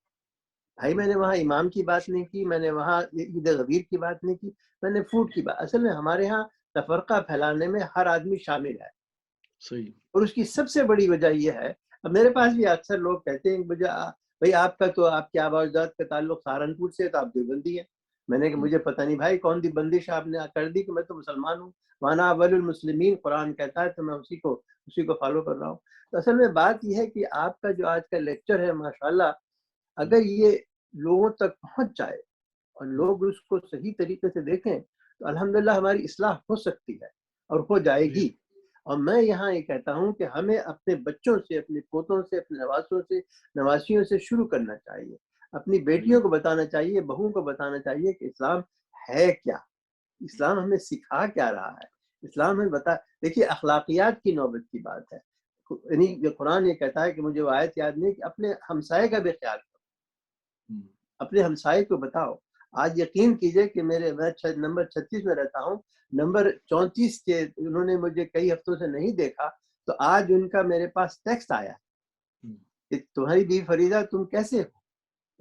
بھائی؟ میں نے وہاں امام کی بات نہیں کی، میں نے وہاں عید غبیر کی بات نہیں کی، میں نے فوڈ کی بات. اصل میں ہمارے ہاں تفرقہ پھیلانے میں ہر آدمی شامل ہے. صحیح. اور اس کی سب سے بڑی وجہ یہ ہے، اب میرے پاس بھی اکثر لوگ کہتے ہیں مجھے بھائی آپ کا تو آپ کے آباء و اجداد کا تعلق سہارنپور سے ہے تو آپ دیوبندی ہیں. میں نے کہ مجھے پتہ نہیں بھائی کون سی بندش آپ نے کر دی کہ میں تو مسلمان ہوں، وانا اول المسلمین قرآن کہتا ہے، تو میں اسی کو فالو کر رہا ہوں. تو اصل میں بات یہ ہے کہ آپ کا جو آج کا لیکچر ہے ماشاءاللہ اگر یہ لوگوں تک پہنچ جائے اور لوگ اس کو صحیح طریقے سے دیکھیں تو الحمدللہ ہماری اصلاح ہو سکتی ہے اور ہو جائے گی. اور میں یہاں یہ کہتا ہوں کہ ہمیں اپنے بچوں سے، اپنے پوتوں سے، اپنے نواسوں سے، نواسیوں سے شروع کرنا چاہیے. اپنی بیٹیوں کو بتانا چاہیے، بہوؤں کو بتانا چاہیے کہ اسلام ہے کیا، اسلام ہمیں سکھا کیا رہا ہے. اسلام ہمیں دیکھیے اخلاقیات کی نوبت کی بات ہے. یعنی قرآن یہ کہتا ہے کہ مجھے وہ آیت یاد نہیں کہ اپنے ہمسائے کا بھی خیال کرو، اپنے ہمسائے کو بتاؤ. آج یقین کیجئے کہ میں نمبر 36 میں رہتا ہوں، نمبر 34 کے انہوں نے مجھے کئی ہفتوں سے نہیں دیکھا تو آج ان کا میرے پاس ٹیکسٹ آیا کہ تمہاری بیوی فریدہ تم کیسے ہو،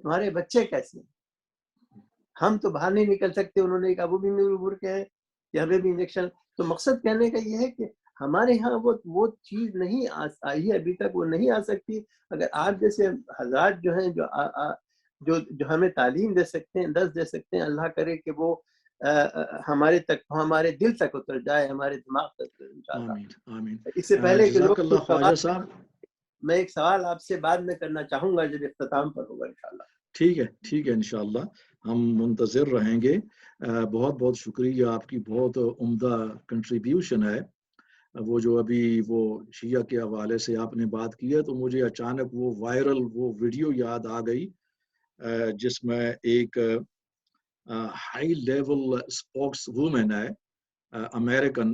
تمہارے بچے کیسے ہیں، ہم تو باہر نہیں نکل سکتے. انہوں نے کہا وہ بھی مجبور کے ہیں کہ ہمیں بھی انجیکشن. تو مقصد کہنے کا یہ ہے کہ ہمارے ہاں وہ چیز نہیں آئی ہے ابھی تک، وہ نہیں آ سکتی. اگر آپ جیسے حضرات جو ہیں جو ہمیں تعلیم دے سکتے ہیں، درس دے سکتے ہیں، اللہ کرے کہ وہ ہمارے دل تک اتر جائے، ہمارے دماغ تک انشاءاللہ. آمین آمین. اس سے پہلے کہ جزاک اللہ خواجہ صاحب. میں ایک سوال آپ سے بعد میں کرنا چاہوں گا جب اختتام پر ہوگا انشاءاللہ. ٹھیک ہے انشاءاللہ ہم منتظر رہیں گے. بہت بہت شکریہ، آپ کی بہت عمدہ کنٹریبیوشن ہے. وہ جو ابھی وہ شیعہ کے حوالے سے آپ نے بات کی ہے تو مجھے اچانک وہ وائرل وہ ویڈیو یاد آ گئی جس میں ایک ہائی لیول اسپوکس وومن ہے امریکن،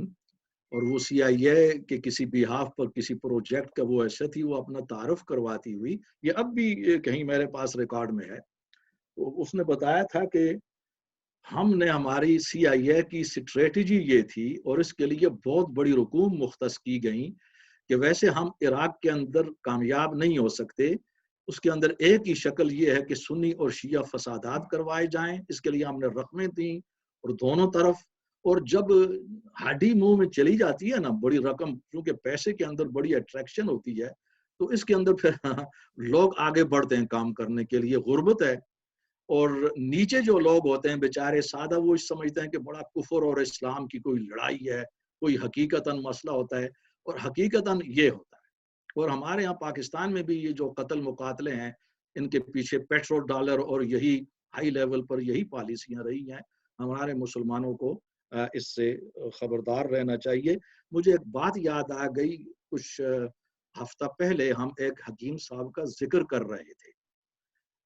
اور وہ سی آئی اے کے کسی بیہاف پر کسی پروجیکٹ کا وہ ایسے تھی، وہ اپنا تعارف کرواتی ہوئی، یہ اب بھی کہیں میرے پاس ریکارڈ میں ہے. تو اس نے بتایا تھا کہ ہم نے ہماری سی آئی اے کی اسٹریٹجی یہ تھی اور اس کے لیے بہت بڑی رقوم مختص کی گئیں کہ ویسے ہم عراق کے اندر کامیاب نہیں ہو سکتے، اس کے اندر ایک ہی شکل یہ ہے کہ سنی اور شیعہ فسادات کروائے جائیں. اس کے لیے ہم نے رقمیں دیں اور دونوں طرف، اور جب ہڈی منہ میں چلی جاتی ہے نا بڑی رقم، کیونکہ پیسے کے اندر بڑی اٹریکشن ہوتی ہے، تو اس کے اندر پھر لوگ آگے بڑھتے ہیں کام کرنے کے لیے. غربت ہے، اور نیچے جو لوگ ہوتے ہیں بیچارے سادہ، وہ سمجھتے ہیں کہ بڑا کفر اور اسلام کی کوئی لڑائی ہے، کوئی حقیقتاً مسئلہ ہوتا ہے، اور حقیقتاً یہ ہوتا ہے. اور ہمارے یہاں پاکستان میں بھی یہ جو قتل مقاتلے ہیں، ان کے پیچھے پیٹرول ڈالر اور یہی ہائی لیول پر یہی پالیسیاں رہی ہیں. ہمارے مسلمانوں کو اس سے خبردار رہنا چاہیے. مجھے ایک بات یاد آ گئی، کچھ ہفتہ پہلے ہم ایک حکیم صاحب کا ذکر کر رہے تھے،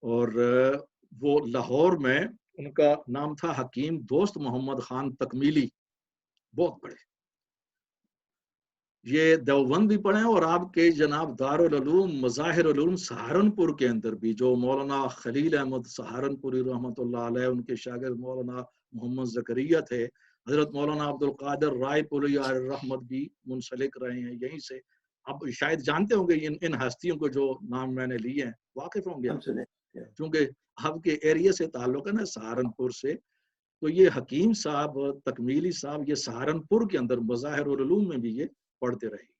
اور وہ لاہور میں، ان کا نام تھا حکیم دوست محمد خان تکمیلی، بہت بڑے، یہ دیوبند بھی پڑھے اور آپ کے جناب دارالعلوم مظاہر علوم سہارنپور کے اندر بھی، جو مولانا خلیل احمد سہارنپوری رحمۃ اللہ علیہ ان کے شاگرد مولانا محمد زکریہ تھے، حضرت مولانا عبد القادر رائے پوری رحمت بھی منسلک رہے ہیں یہیں سے. اب شاید جانتے ہوں گے ان ہستیوں کو جو نام میں نے لیے ہیں، واقف ہوں گے آپ، چونکہ آپ کے ایریا سے تعلق ہے نا سہارنپور سے. تو یہ حکیم صاحب تکمیلی صاحب یہ سہارنپور کے اندر مظاہر العلوم میں بھی یہ پڑھتے رہے ہیں.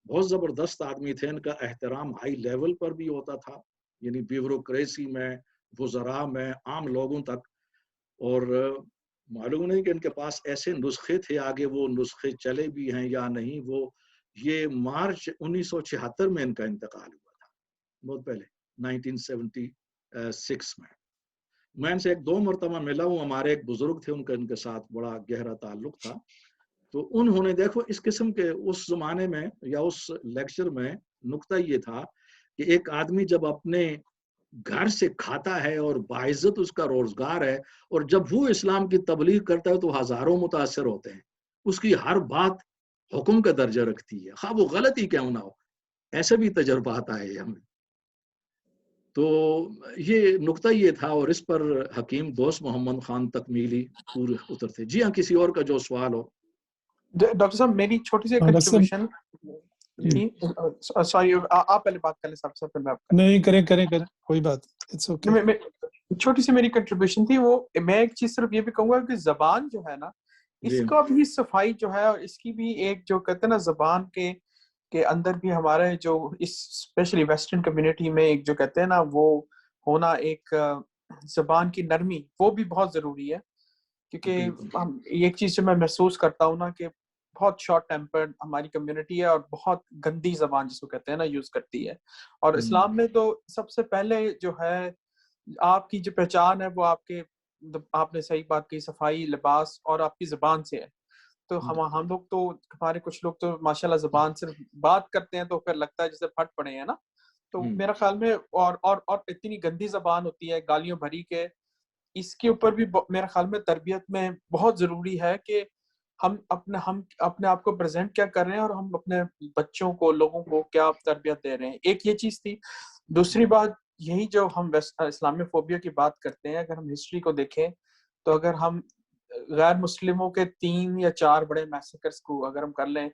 بہت زبردست آدمی تھے، ان کا احترام ہائی لیول پر بھی ہوتا تھا، یعنی بیوروکریسی میں، وزراء میں، عام لوگوں تک. اور معلوم نہیں کہ ان کے پاس ایسے نسخے تھے، آگے وہ نسخے چلے بھی ہیں یا نہیں. وہ یہ مارچ 1976 میں ان کا انتقال ہوا تھا، بہت پہلے 1976 میں. میں ان سے 1-2 مرتبہ ملا ہوں، ہمارے ایک بزرگ تھے، ان کے ساتھ بڑا گہرا تعلق تھا. تو انہوں نے دیکھو اس قسم کے اس زمانے میں یا اس لیکچر میں نقطہ یہ تھا کہ ایک آدمی جب اپنے گھر سے کھاتا ہے اور باعزت اس کا روزگار ہے، اور جب وہ اسلام کی تبلیغ کرتا ہے تو ہزاروں متاثر ہوتے ہیں، اس کی ہر بات حکم کا درجہ رکھتی ہے، خواہ وہ غلط ہی کیوں نہ ہو. ایسے بھی تجربات آئے ہمیں. تو یہ نقطہ یہ تھا، اور اس پر حکیم دوست محمد خان تکمیلی پورے اترتے. جی ہاں، کسی اور کا جو سوال ہو. ڈاکٹر صاحب میری چھوٹی سی کنٹریبیوشن تھی، سوری آپ پہلے بات کر لیں صاحب سے، پھر میں آپ نہیں کریں کوئی بات، اٹس اوکے. چھوٹی سی میری کنٹریبیوشن تھی. وہ میں ایک چیز صرف یہ بھی کہوں گا کہ زبان جو ہے نا، اس کا بھی صفائی جو ہے، اور اس کی بھی ایک جو کہتے ہیں نا زبان کے کہ اندر بھی ہمارے جو اس اسپیشلی ویسٹرن کمیونٹی میں ایک جو کہتے ہیں نا وہ ہونا ایک زبان کی نرمی وہ بھی بہت ضروری ہے، کیونکہ ہم ایک چیز جو میں محسوس کرتا ہوں نا کہ بہت شارٹ ٹیمپرڈ ہماری کمیونٹی ہے اور بہت گندی زبان جس کو کہتے ہیں نا یوز کرتی ہے. اور اسلام میں تو سب سے پہلے جو ہے آپ کی جو پہچان ہے وہ آپ نے صحیح بات کی، صفائی، لباس اور آپ کی زبان سے ہے. تو ہم لوگ تو ہمارے کچھ لوگ تو ماشاءاللہ زبان سے بات کرتے ہیں تو پھر لگتا ہے جیسے پھٹ پڑے ہیں نا. تو میرا خیال میں اور اتنی گندی زبان ہوتی ہے گالیوں بھری کے، اس کے اوپر بھی میرا خیال میں تربیت میں بہت ضروری ہے کہ ہم اپنے آپ کو پریزنٹ کیا کر رہے ہیں اور ہم اپنے بچوں کو، لوگوں کو کیا تربیت دے رہے ہیں. ایک یہ چیز تھی. دوسری بات یہی جو ہم اسلامی فوبیا کی بات کرتے ہیں، اگر ہم ہسٹری کو دیکھیں تو اگر ہم غیر مسلموں کے 3 یا 4 بڑے میسیکرز کو اگر ہم کر لیں،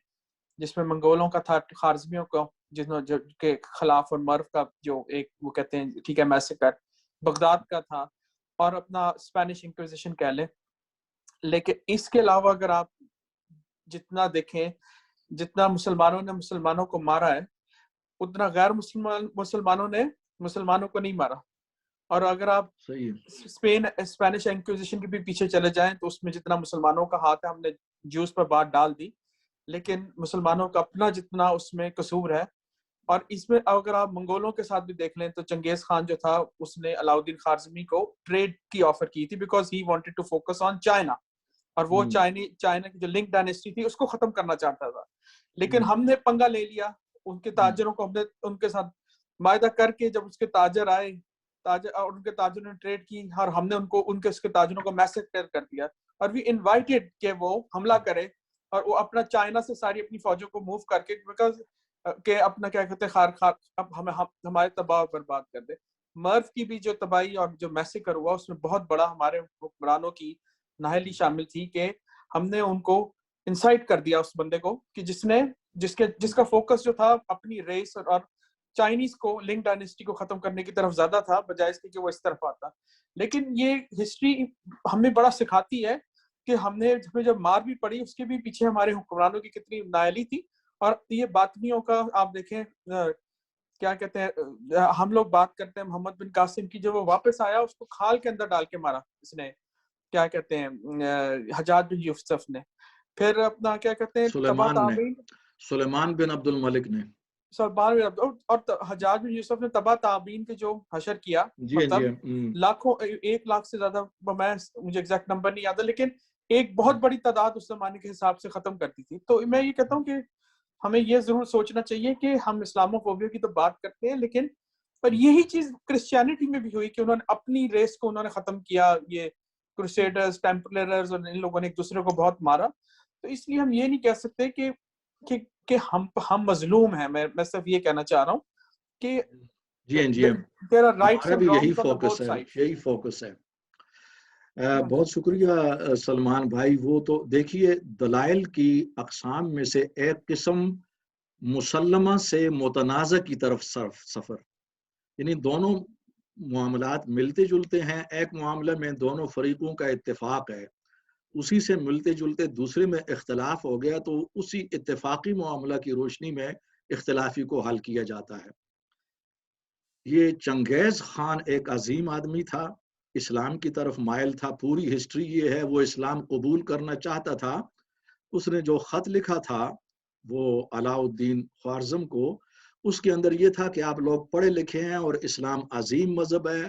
جس میں منگولوں کا تھا، خوارزمیوں کو جو کے خلاف اور مرو کا جو ایک وہ کہتے ہیں ٹھیک ہے میسیکر، بغداد کا تھا، اور اپنا اسپینش انکویزیشن کہہ لیں. لیکن اس کے علاوہ اگر آپ جتنا دیکھیں، جتنا مسلمانوں نے مسلمانوں کو مارا ہے اتنا غیر مسلمانوں نے مسلمانوں کو نہیں مارا. اور اگر آپ اسپینش انکویزیشن کے بھی پیچھے چلے جائیں تو اس میں جتنا مسلمانوں کا ہاتھ ہے، ہم نے جوز پر بات ڈال دی، لیکن مسلمانوں کا اپنا جتنا اس میں قصور ہے. اور اس میں اگر آپ منگولوں کے ساتھ بھی دیکھ لیں تو چنگیز خان جو تھا اس نے علاؤدین خوارزمی کو ٹریڈ کی آفر کی تھی because he wanted to focus on China, اور وہ چائنا کی جو لنک ڈائنیسٹی تھی اس کو ختم کرنا چاہتا تھا. لیکن ہم نے پنگا لے لیا، ان کے تاجروں کو ہم نے ان کے ساتھ معاہدہ کر کے جب اس کے تاجر آئے اور ان کے تاجروں نے ٹریڈ کی، اور ہم نے اس کے تاجروں کو میسیکر کر دیا. اور وی انوائٹڈ کہ وہ حملہ کرے اور وہ اپنا چائنا سے ساری اپنی فوجوں کو موو کر کے بیکاز کہ اپنا کیا کہتے ہیں اب ہمارے تباہ برباد کر دے. مرو کی بھی جو تباہی اور جو میسیکر ہوا اس میں بہت بڑا ہمارے حکمرانوں کی نااہلی شامل تھی کہ ہم نے ان کو انسائٹ کر دیا اس بندے کو کہ جس کا فوکس جو تھا اپنی ریس اور چائنیز کو، لنک ڈائنیسٹی کو ختم کرنے کی طرف زیادہ تھا بجائے اس کے کہ وہ اس طرف آتا. لیکن یہ ہسٹری ہمیں بڑا سکھاتی ہے کہ ہمیں جب مار بھی پڑی اس کے بھی پیچھے ہمارے حکمرانوں کی کتنی نااہلی تھی. اور یہ باطنیوں کا آپ دیکھیں کیا کہتے ہیں، ہم لوگ بات کرتے ہیں محمد بن قاسم کی، جو وہ واپس آیا اس کو کھال کے اندر ڈال کے مارا اس نے، کیا کہتے ہیں حجاج بن یوسف نے. پھر اپنا کیا کہتے ہیں سلیمان بن عبد الملک نے، اور حجاج بن یوسف نے تبا تعبین کے جو حشر کیا، مطلب لاکھوں، 1 لاکھ سے زیادہ، مجھے ایگزیکٹ نمبر نہیں یاد ہے، لیکن ایک بہت بڑی تعداد اس زمانے کے حساب سے ختم کرتی تھی. تو میں یہ کہتا ہوں کہ ہمیں یہ ضرور سوچنا چاہیے کہ ہم اسلاموفوبیا کی تو بات کرتے ہیں، لیکن پر یہی چیز کرسچینٹی میں بھی ہوئی کہ انہوں نے اپنی ریس کو انہوں نے ختم کیا. یہ کروسیڈرز، ٹیمپلرز اور ان لوگوں نے ایک دوسرے کو بہت مارا. تو اس لیے ہم یہ نہیں کہہ سکتے کہ ہم مظلوم ہیں. میں صرف یہ کہنا چاہ رہا ہوں کہ یہی فوکس ہے. بہت شکریہ سلمان بھائی. وہ تو دیکھیے دلائل کی اقسام میں سے ایک قسم مسلمہ سے متنازع کی طرف سفر، یعنی دونوں معاملات ملتے جلتے ہیں. ایک معاملے میں دونوں فریقوں کا اتفاق ہے، اسی سے ملتے جلتے دوسرے میں اختلاف ہو گیا تو اسی اتفاقی معاملہ کی روشنی میں اختلافی کو حل کیا جاتا ہے. یہ چنگیز خان ایک عظیم آدمی تھا، اسلام کی طرف مائل تھا. پوری ہسٹری یہ ہے وہ اسلام قبول کرنا چاہتا تھا. اس نے جو خط لکھا تھا وہ علاؤالدین خوارزم کو، اس کے اندر یہ تھا کہ آپ لوگ پڑھے لکھے ہیں اور اسلام عظیم مذہب ہے.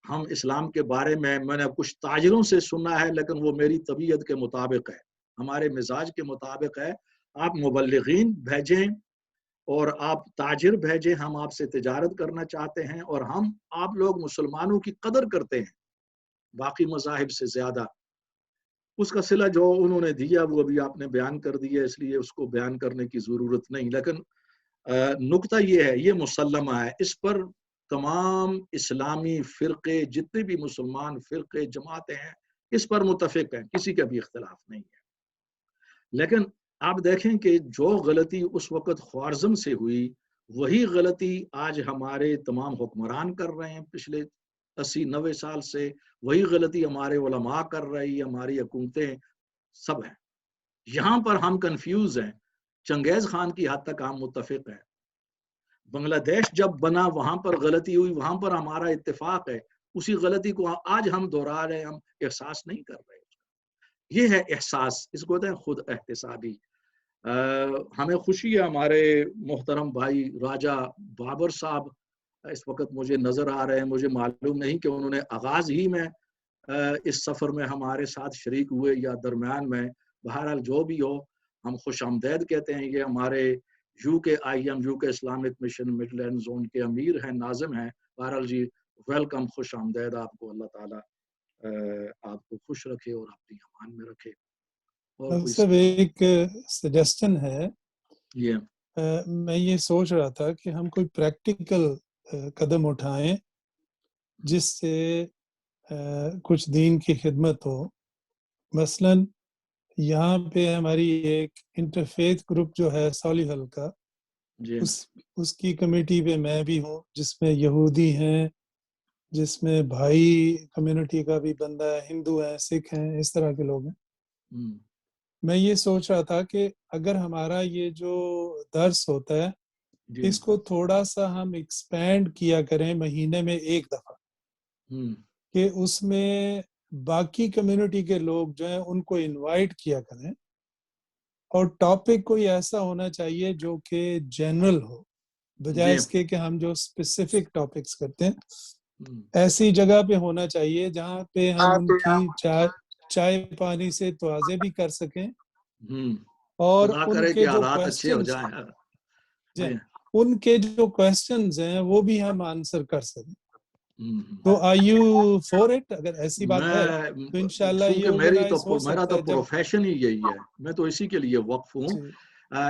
ہم اسلام کے بارے میں نے کچھ تاجروں سے سنا ہے لیکن وہ میری طبیعت کے مطابق ہے، ہمارے مزاج کے مطابق ہے. آپ مبلغین بھیجیں اور آپ تاجر بھیجیں، ہم آپ سے تجارت کرنا چاہتے ہیں اور ہم آپ لوگ مسلمانوں کی قدر کرتے ہیں باقی مذاہب سے زیادہ. اس کا صلہ جو انہوں نے دیا وہ ابھی آپ نے بیان کر دیا، اس لیے اس کو بیان کرنے کی ضرورت نہیں. لیکن نقطہ یہ ہے، یہ مسلمہ ہے، اس پر تمام اسلامی فرقے، جتنے بھی مسلمان فرقے جماعتیں ہیں، اس پر متفق ہیں، کسی کا بھی اختلاف نہیں ہے. لیکن آپ دیکھیں کہ جو غلطی اس وقت خوارزم سے ہوئی وہی غلطی آج ہمارے تمام حکمران کر رہے ہیں پچھلے 80-90 سال سے، وہی غلطی ہمارے علماء کر رہی، ہماری حکومتیں سب ہیں. یہاں پر ہم کنفیوز ہیں چنگیز خان کی حد تک ہم متفق ہیں. بنگلہ دیش جب بنا وہاں پر غلطی ہوئی, وہاں پر ہمارا اتفاق ہے. اسی غلطی کو آج ہم دوہرا رہے ہیں, ہم احساس نہیں کر رہے. یہ ہے احساس, اس کو کہتے ہیں خود احتسابی. ہمیں خوشی ہے ہمارے محترم بھائی راجہ بابر صاحب اس وقت مجھے نظر آ رہے ہیں. مجھے معلوم نہیں کہ انہوں نے آغاز ہی میں اس سفر میں ہمارے ساتھ شریک ہوئے یا درمیان میں. بہرحال جو بھی ہو, ہم خوش آمدید کہتے ہیں. یہ ہمارے you K U K Islamic mission Midland zone کے امیر ہیں, ناظم ہیں. بہرحال جی ویلکم, خوش آمدید آپ کو. اللہ تعالیٰ آپ کو خوش رکھے اور اپنی امان میں رکھے. اور سب ایک سجیسٹن ہے, میں یہ سوچ رہا تھا کہ ہم کوئی پریکٹیکل قدم اٹھائیں جس سے کچھ دین کی خدمت ہو. مثلاً یہاں پہ ہماری ایک انٹرفیتھ گروپ جو ہے صالح کا, اس کی کمیٹی پہ میں بھی ہوں, جس میں یہودی ہیں, جس میں بھائی کمیونٹی کا بھی بندہ ہے, ہندو ہیں, سکھ ہیں, اس طرح کے لوگ ہیں. میں یہ سوچ رہا تھا کہ اگر ہمارا یہ جو درس ہوتا ہے اس کو تھوڑا سا ہم ایکسپینڈ کیا کریں مہینے میں ایک دفعہ, کہ اس میں باقی کمیونٹی کے لوگ جو ہیں ان کو انوائٹ کیا کریں, اور ٹاپک کوئی ایسا ہونا چاہیے جو کہ جنرل ہو, بجائے اس کے کہ ہم جو اسپیسیفک ٹاپکس کرتے ہیں. ایسی جگہ پہ ہونا چاہیے جہاں پہ ہم ان کی چائے پانی سے توازے بھی کر سکیں, اور ان کے جو کویسچنز ان کے جو کویسچنز ہیں وہ بھی ہم آنسر کر سکیں. تو آر یو فور اٹ؟ اگر ایسی بات ہے تو انشاءاللہ یہ آرگنائز ہو سکتا ہے. میرا تو پروفیشن ہی یہی ہے, میں تو اسی کے لیے وقف ہوں.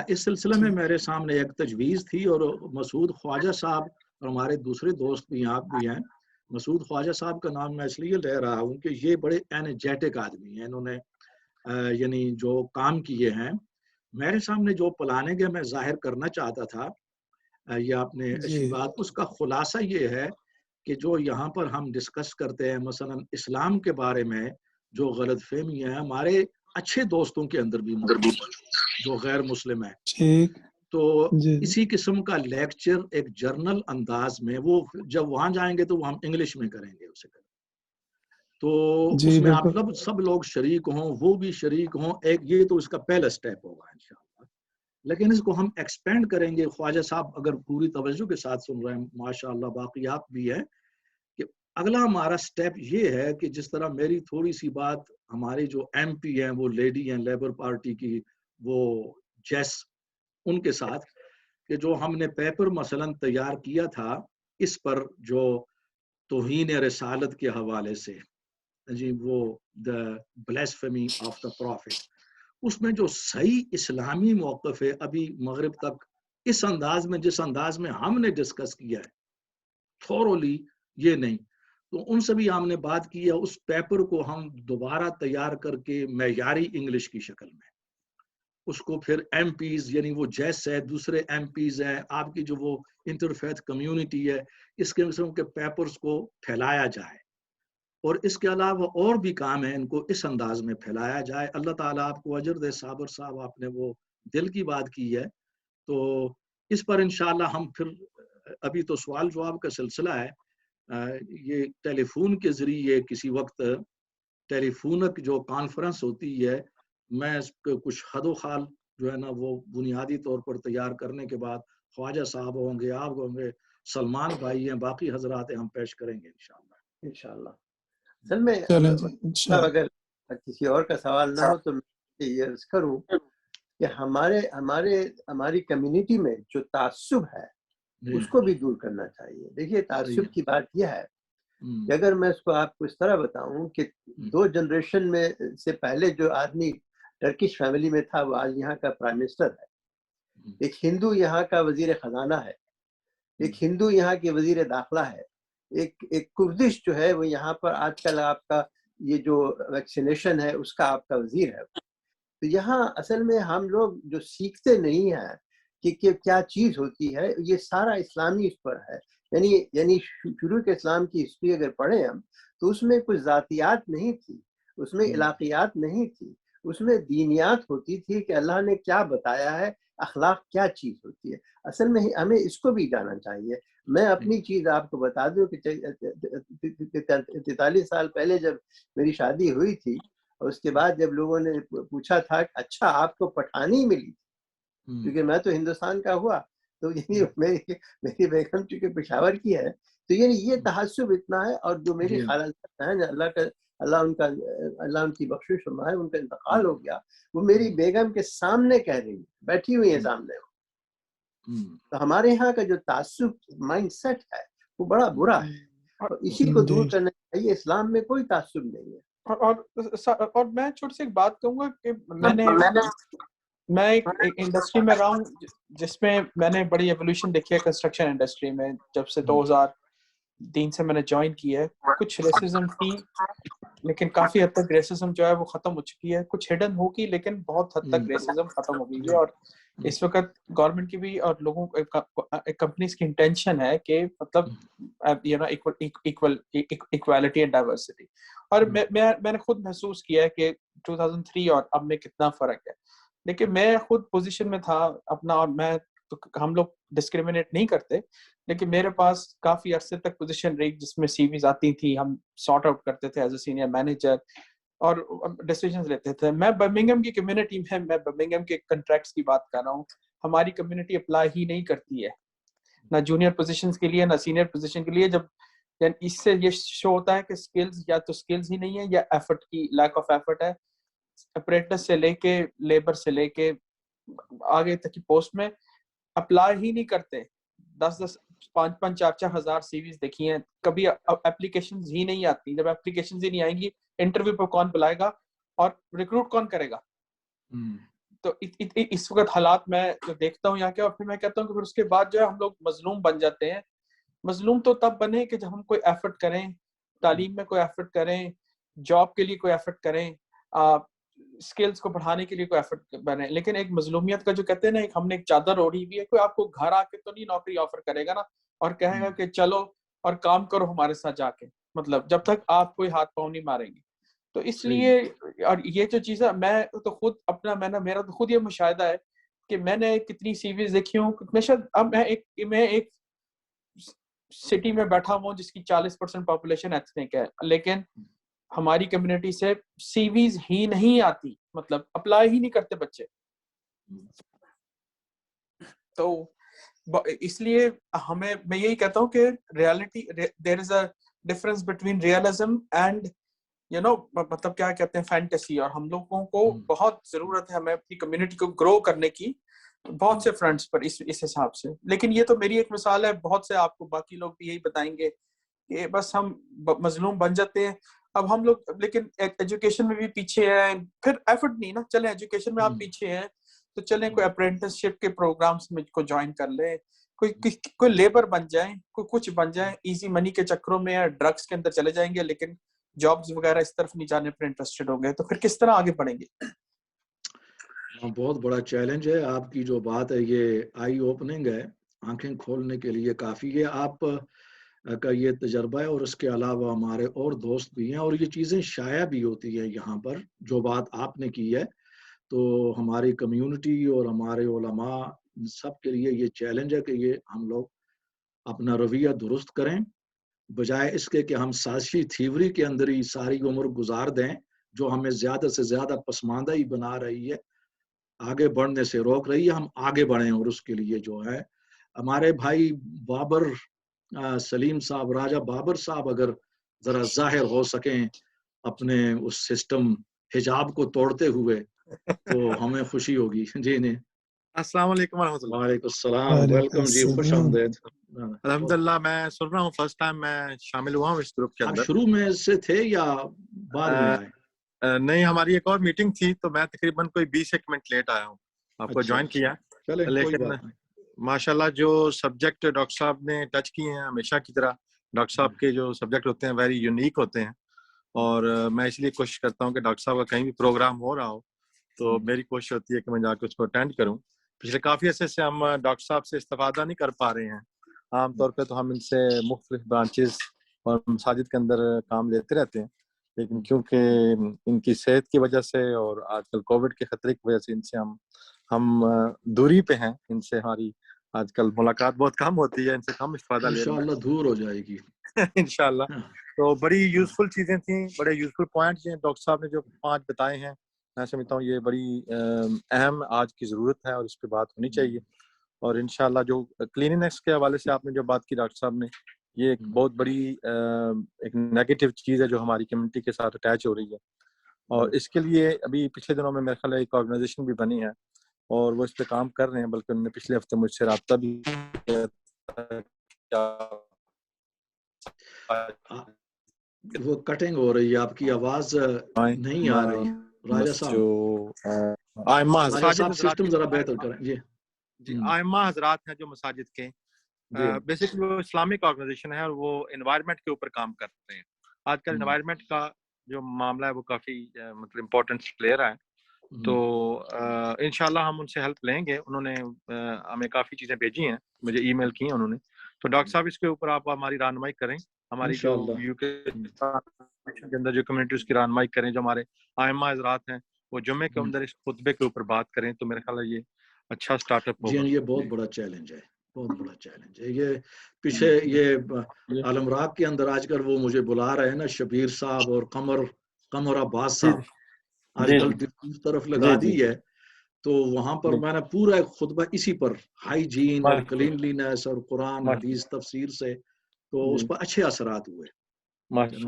اس سلسلے میں میرے سامنے ایک تجویز تھی, اور مسعود خواجہ صاحب اور ہمارے دوسرے دوست بھی آپ بھی ہیں. مسعود خواجہ صاحب کا نام میں اس لیے لے رہا ہوں کہ یہ بڑے انرجیٹک آدمی ہیں. انہوں نے یعنی جو کام کیے ہیں, میرے سامنے جو پلاننگ ہے میں ظاہر کرنا چاہتا تھا, یہ آپ نے اچھی بات. اس کا خلاصہ یہ ہے کہ جو یہاں پر ہم ڈسکس کرتے ہیں مثلا اسلام کے بارے میں جو غلط فہمی ہے, ہمارے اچھے دوستوں کے اندر بھی موجود ہے جو غیر مسلم ہے. تو اسی قسم کا لیکچر ایک جرنل انداز میں, وہ جب وہاں جائیں گے تو وہ ہم انگلش میں کریں گے اسے. تو اس میں آپ سب لوگ شریک ہوں, وہ بھی شریک ہوں. ایک یہ تو اس کا پہلا سٹیپ ہوگا انشاءاللہ, لیکن اس کو ہم ایکسپینڈ کریں گے. خواجہ صاحب اگر پوری توجہ کے ساتھ سن رہے ہیں ماشاءاللہ, باقی آپ بھی ہیں, کہ اگلا ہمارا سٹیپ یہ ہے کہ جس طرح میری تھوڑی سی بات ہماری جو ایم پی ہیں, وہ لیڈی ہیں لیبر پارٹی کی, وہ جیس, ان کے ساتھ, کہ جو ہم نے پیپر مثلا تیار کیا تھا اس پر جو توہین رسالت کے حوالے سے, جی وہ the blasphemy of the prophet, اس میں جو صحیح اسلامی موقف ہے ابھی مغرب تک اس انداز میں, جس انداز میں ہم نے ڈسکس کیا ہے تھورولی, یہ نہیں. تو ان سے بھی ہم نے بات کی ہے. اس پیپر کو ہم دوبارہ تیار کر کے معیاری انگلش کی شکل میں اس کو پھر ایم پیز, یعنی وہ جیس ہے, دوسرے ایم پیز ہیں, آپ کی جو وہ انٹرفیتھ کمیونٹی ہے, اس قسم کے پیپرز کو پھیلایا جائے. اور اس کے علاوہ اور بھی کام ہیں, ان کو اس انداز میں پھیلایا جائے. اللہ تعالیٰ آپ کو اجر دے. صابر صاحب آپ نے وہ دل کی بات کی ہے, تو اس پر انشاءاللہ ہم پھر, ابھی تو سوال جواب کا سلسلہ ہے, یہ ٹیلی فون کے ذریعے کسی وقت ٹیلی فونک جو کانفرنس ہوتی ہے, میں اس کو کچھ حد و خال جو ہے نا وہ بنیادی طور پر تیار کرنے کے بعد خواجہ صاحب ہوں گے, آپ ہوں گے, سلمان بھائی ہیں, باقی حضرات ہیں, ہم پیش کریں گے انشاءاللہ. اصل میں اگر کسی اور کا سوال نہ ہو تو میں یہ عرض کروں کہ ہماری کمیونٹی میں جو تعصب ہے اس کو بھی دور کرنا چاہیے. دیکھیے تعصب کی بات یہ ہے کہ اگر میں اس کو آپ کو اس طرح بتاؤں کہ 2 جنریشن میں سے پہلے جو آدمی ٹرکش فیملی میں تھا وہ آج یہاں کا پرائم منسٹر ہے, ایک ہندو یہاں کا وزیر خزانہ ہے, ایک ہندو یہاں کے وزیر داخلہ ہے, ایک کردش جو ہے وہ یہاں پر آج کل آپ کا یہ جو ویکسینیشن ہے اس کا آپ کا وزیر ہے. تو یہاں اصل میں ہم لوگ جو سیکھتے نہیں ہیں کہ کیا چیز ہوتی ہے, یہ سارا اسلامی اس پر ہے. یعنی شروع کے اسلام کی ہسٹری اگر پڑھیں ہم تو اس میں کچھ ذاتیات نہیں تھی, اس میں علاقیات نہیں تھی, اس میں دینیات ہوتی تھی کہ اللہ نے کیا بتایا ہے، اخلاق کیا چیز ہوتی ہے. اصل میں ہمیں اس کو بھی جانا چاہیے. میں اپنی چیز آپ کو بتا دوں کہ 43 سال پہلے جب میری شادی ہوئی تھی، اور اس کے بعد جب لوگوں نے پوچھا تھا کہ اچھا آپ کو پٹھانی ملی، کیونکہ میں تو ہندوستان کا ہوا، تو یعنی میری بیگم چونکہ پشاور کی ہے، تو یعنی یہ تحسب اتنا ہے. اور جو میری خالہ ہیں، اللہ ان کی بخشش فرمائے، ان کا انتقال ہو گیا، وہ میری بیگم کے سامنے کہہ رہی ہے، بیٹھی ہوئی ہیں سامنے. تو ہمارے یہاں کا جو تعصب مائنڈ سیٹ ہے وہ بڑا برا ہے، اور اسی کو دور کرنا چاہیے. اسلام میں کوئی تعصب نہیں ہے. اور میں چھوٹی سی ایک بات کہوں گا کہ میں ایک انڈسٹری میں رہا ہوں جس میں میں نے بڑی ایولیوشن دیکھی ہے کنسٹرکشن انڈسٹری میں. جب سے 2003 سے میں نے جوائن کی ہے، کچھ ریسزم تھی لیکن کافی حد تک ریسزم جو ہے وہ ختم ہو چکی ہے. کچھ ہڈن ہوگی لیکن بہت حد تک ریسزم ختم ہو گئی ہے. اور اس وقت گورنمنٹ کی بھی اور لوگوں کمپنیز کی انٹینشن ہے کہ مطلب ایکوالٹی اینڈ ڈائیورسٹی. اور میں نے خود محسوس کیا ہے کہ 2003 اور اب میں کتنا فرق ہے. لیکن میں خود پوزیشن میں تھا اپنا، اور ہم لوگ ڈسکریمنیٹ نہیں کرتے، لیکن میرے پاس کافی عرصے تک پوزیشن رہی جس میں سی ویز آتی تھی، ہم سارٹ آؤٹ کرتے تھے ایز اے سینئر مینیجر اور ڈیسیژنز لیتے تھے. میں برمنگھم کی کمیونٹی میں برمنگھم کے کنٹریکٹس کی بات کر رہا ہوں. ہماری کمیونٹی اپلائی ہی نہیں کرتی ہے، نہ جونیئر پوزیشنز کے لیے نہ سینئر پوزیشن کے لیے. جب یعنی اس سے یہ شو ہوتا ہے کہ سکلز یا تو سکلز ہی نہیں ہے یا ایفرٹ کی لیک آف ایفرٹ ہے. اپریٹس سے لے کے لیبر سے لے کے آگے تک کی پوسٹ میں اپلائی ہی نہیں کرتے. 10 5 4 ہزار سی ویز دیکھی ہیں، کبھی اپلیکیشنز ہی نہیں آتی. جب اپلیکیشنز ہی نہیں آئیں گی، انٹرویو پہ کون بلائے گا اور ریکروٹ کون کرے گا؟ تو اس وقت حالات میں جو دیکھتا ہوں یہاں کے، اور پھر میں کہتا ہوں کہ پھر اس کے بعد جو ہے ہم لوگ مظلوم بن جاتے ہیں. مظلوم تو تب بنے کہ جب ہم کوئی ایفرٹ کریں، تعلیم میں کوئی ایفرٹ کریں، جاب کے لیے کوئی ایفرٹ کریں، اسکلز کو بڑھانے کے لیے کوئی ایفرٹ بنے. لیکن ایک مظلومیت کا جو کہتے ہیں نا، ہم نے ایک چادر اوڑھی ہوئی ہے. کوئی آپ کو گھر آ کے تو نہیں نوکری آفر کرے گا نا اور کہے گا کہ چلو اور کام کرو ہمارے ساتھ جا کے، مطلب جب تک آپ کوئی ہاتھ پاؤں نہیں ماریں گے. تو اس لیے، اور یہ جو چیزیں میں تو خود اپنا میرا تو خود یہ مشاہدہ ہے کہ میں نے کتنی سی ویز دیکھی ہوں. اب میں ایک سٹی میں بیٹھا ہوں جس کی 40% پاپولیشن ایتھنک ہے، لیکن ہماری کمیونٹی سے سی ویز ہی نہیں آتی، مطلب اپلائی ہی نہیں کرتے بچے. تو اس لیے میں یہی کہتا ہوں کہ reality, there is a difference between realism and مطلب کیا کہتے ہیں، فینٹیسی. اور ہم لوگوں کو بہت ضرورت ہے ہمیں اپنی کمیونٹی کو گرو کرنے کی بہت سے فرنٹس پر اس حساب سے. لیکن یہ تو میری ایک مثال ہے، بہت سے آپ کو باقی لوگ بھی یہی بتائیں گے کہ بس ہم مظلوم بن جاتے ہیں. اب ہم لوگ لیکن ایجوکیشن میں بھی پیچھے ہیں، پھر ایفرٹ نہیں نا. چلیں ایجوکیشن میں آپ پیچھے ہیں تو چلیں کوئی اپرینٹسشپ کے پروگرامس میں کو جوائن کر لیں، کوئی لیبر بن جائیں، کوئی کچھ بن جائیں. ایزی منی کے چکروں میں یا ڈرگس کے اندر چلے جائیں گے، لیکن جابز وغیرہ اس طرف نہیں جانے پر انٹرسٹڈ ہوں گے. تو پھر کس طرح آگے بڑھیں گے؟ بہت بڑا چیلنج ہے. آپ کی جو بات ہے یہ آئی اوپننگ ہے، آنکھیں کھولنے کے لیے کافی ہے آپ کا یہ تجربہ ہے. اور اس کے علاوہ ہمارے اور دوست بھی ہیں، اور یہ چیزیں شائع بھی ہوتی ہے یہاں پر. جو بات آپ نے کی ہے تو ہماری کمیونٹی اور ہمارے علماء سب کے لیے یہ چیلنج ہے کہ یہ ہم لوگ اپنا رویہ درست کریں، بجائے اس کے کہ ہم سازشی تھیوری کے اندر ہی ساری عمر گزار دیں، جو ہمیں زیادہ سے زیادہ پسماندہ ہی بنا رہی ہے، آگے بڑھنے سے روک رہی ہے. ہم آگے بڑھیں، اور اس کے لیے جو ہے ہمارے بھائی بابر سلیم صاحب، راجہ بابر صاحب اگر ذرا ظاہر ہو سکیں اپنے اس سسٹم حجاب کو توڑتے ہوئے تو ہمیں خوشی ہوگی. جی نہیں، السلام علیکم ورحمۃ اللہ. وعلیکم السلام، ویلکم جی، خوش آمدید. الحمدللہ میں سن رہا ہوں، فرسٹ ٹائم میں شامل ہوا ہوں اس گروپ کے آپ اندر. شروع میں سے تھے یا بعد میں آئے؟ نہیں، ہماری ایک اور میٹنگ تھی تو میں تقریباً کوئی 20 منٹ لیٹ آیا ہوں، آپ کو جوائن کیا. لیکن ماشاءاللہ جو سبجیکٹ ڈاکٹر صاحب نے ٹچ کیے ہیں، ہمیشہ کی طرح ڈاکٹر صاحب کے جو سبجیکٹ ہوتے ہیں ویری یونیک ہوتے ہیں. اور میں اس لیے کوشش کرتا ہوں کہ ڈاکٹر صاحب کا کہیں بھی پروگرام ہو رہا ہو تو میری کوشش ہوتی ہے کہ میں جا کے اس کو اٹینڈ کروں. پچھلے کافی عرصے سے ہم ڈاکٹر صاحب سے استفادہ نہیں کر پا رہے ہیں. عام طور پہ تو ہم ان سے مختلف برانچز اور مساجد کے اندر کام لیتے رہتے ہیں، لیکن کیونکہ ان کی صحت کی وجہ سے اور آج کل کووڈ کے خطرے کی وجہ سے ان سے ہم دوری پہ ہیں، ان سے ہماری آج کل ملاقات بہت کم ہوتی ہے، ان سے کم استفادہ لے رہے ہیں، انشاءاللہ دور ہو جائے گی انشاءاللہ۔ تو بڑی یوزفل چیزیں تھیں، بڑے یوزفل پوائنٹس ہیں ڈاکٹر صاحب نے جو 5 بتائے ہیں، میں سمجھتا ہوں یہ بڑی اہم آج کی ضرورت ہے اور اس پہ بات ہونی چاہیے۔ اور انشاءاللہ جو کلیننس کے حوالے سے آپ نے جو بات کی ڈاکٹر صاحب نے، یہ ایک بہت بڑی ایک نیگیٹو چیز ہے جو ہماری کمیونٹی کے ساتھ اٹیچ ہو رہی ہے، اور اس کے لیے ابھی پچھلے دنوں میں میرے خیال ہے ایک آرگنائزیشن بھی بنی ہے اور وہ اس پہ کام کر رہے ہیں، بلکہ انہوں نے پچھلے ہفتے مجھ سے رابطہ بھی وہ کٹنگ ہو رہی ہے، آپ کی آواز نہیں آ رہی راجہ صاحب۔ جو آئمہ حضرات سسٹم ذرا بہتر کریں جی آئمہ حضرات ہیں جو مساجد کے، بیسکلی وہ اسلامک آرگنائزیشن ہے اور وہ انوائرمنٹ کے اوپر کام کرتے ہیں۔ آج کل انوائرمنٹ کا جو معاملہ ہے وہ کافی مطلب امپورٹنٹ لے رہا ہے، تو انشاءاللہ ہم ان سے ہیلپ لیں گے۔ انہوں نے ہمیں کافی چیزیں بھیجی ہیں، مجھے ای میل کی ہیں انہوں نے، تو ڈاکٹر صاحب اس کے اوپر آپ ہماری رہنمائی کریں، ہماری جو یو کے کے اندر جو کمیونٹی اس کی رہنمائی کریں، جو ہمارے ائمہ حضرات ہیں وہ جمعے کے اندر اس خطبے کے اوپر بات کریں، تو میرے خیال ہے یہ اچھا سٹارٹ اپ ہوگا۔ جی یہ بہت بڑا چیلنج ہے، بہت بڑا چیلنج ہے۔ یہ پیچھے یہ عالم راگ کے اندر آج کل وہ مجھے بلا رہے ہیں نا، شبیر صاحب اور قمر عباس صاحب آج کل طرف لگا دی ہے، تو وہاں پر میں نے پورا ایک خطبہ اسی پر، ہائیجین اور کلینلینس اور قرآن حدیث تفسیر سے، تو اس پر اچھے اثرات ہوئے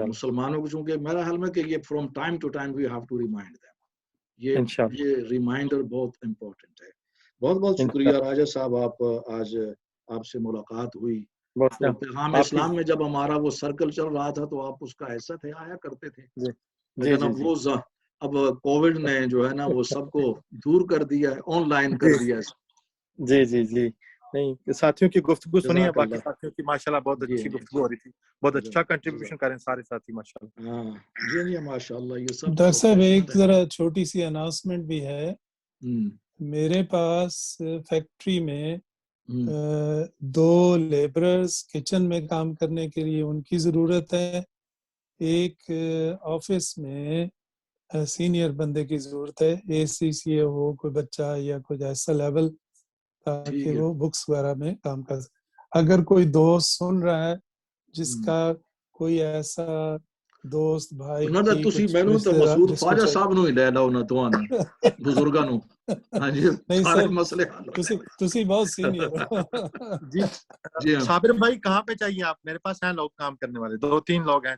مسلمانوں کو، چونکہ میرا حال میں کہ یہ from time to time we have to remind them, یہ ریمائنڈر بہت امپورٹنٹ ہے۔ بہت بہت شکریہ راجہ صاحب، آج آپ سے ملاقات ہوئی۔ تو پیغام اسلام میں جب ہمارا وہ سرکل چل رہا تھا تو آپ اس کا حصہ تھے، آیا کرتے تھے، لیکن اب کووڈ نے جو ہے نا وہ سب کو دور کر دیا ہے، آن لائن کر دیا ہے۔ جی جی جی نہیں، ساتھیوں کی گفتگو سنی ہے، باقی ساتھیوں کی ماشاءاللہ بہت اچھی گفتگو ہو رہی تھی، بہت اچھا کنٹریبیوشن کریں سارے ساتھی ماشاءاللہ۔ ہاں جی ماشاءاللہ۔ یہ سب ڈاکٹر صاحب ایک ذرا چھوٹی سی اناؤنسمنٹ بھی ہے، میرے پاس فیکٹری میں 2 لیبررز کچن میں کام کرنے کے لیے ان کی ضرورت ہے، ایک آفس میں سینئر بندے کی ضرورت ہے، ACCA ہو کوئی بچہ یا کوئی ایسا لیول تاکہ وہ بکس وغیرہ میں کام کر سکے۔ اگر کوئی دوست سن رہا ہے جس کا کوئی ایسا دوست بھائی ਮੈਨੂੰ ਤਾਂ ਮਸੂਦ ਖਵਾਜਾ ਸਾਹਿਬ ਨੂੰ ਹੀ ਲੈ ਲਓ ਨਾ ਤੁਹਾਨੂੰ ਬਜ਼ੁਰਗਾਂ ਨੂੰ। ਹਾਂਜੀ ਸਾਰੇ ਮਸਲੇ ਹੱਲ ਹੋ ਜਾਣਗੇ। ਤੁਸੀਂ ਬਹੁਤ ਸੀਨੀਅਰ ਹੋ جی صابر بھائی کہاں پہ چاہیے آپ؟ میرے پاس ہیں لوگ کام کرنے والے، 2-3 لوگ ہیں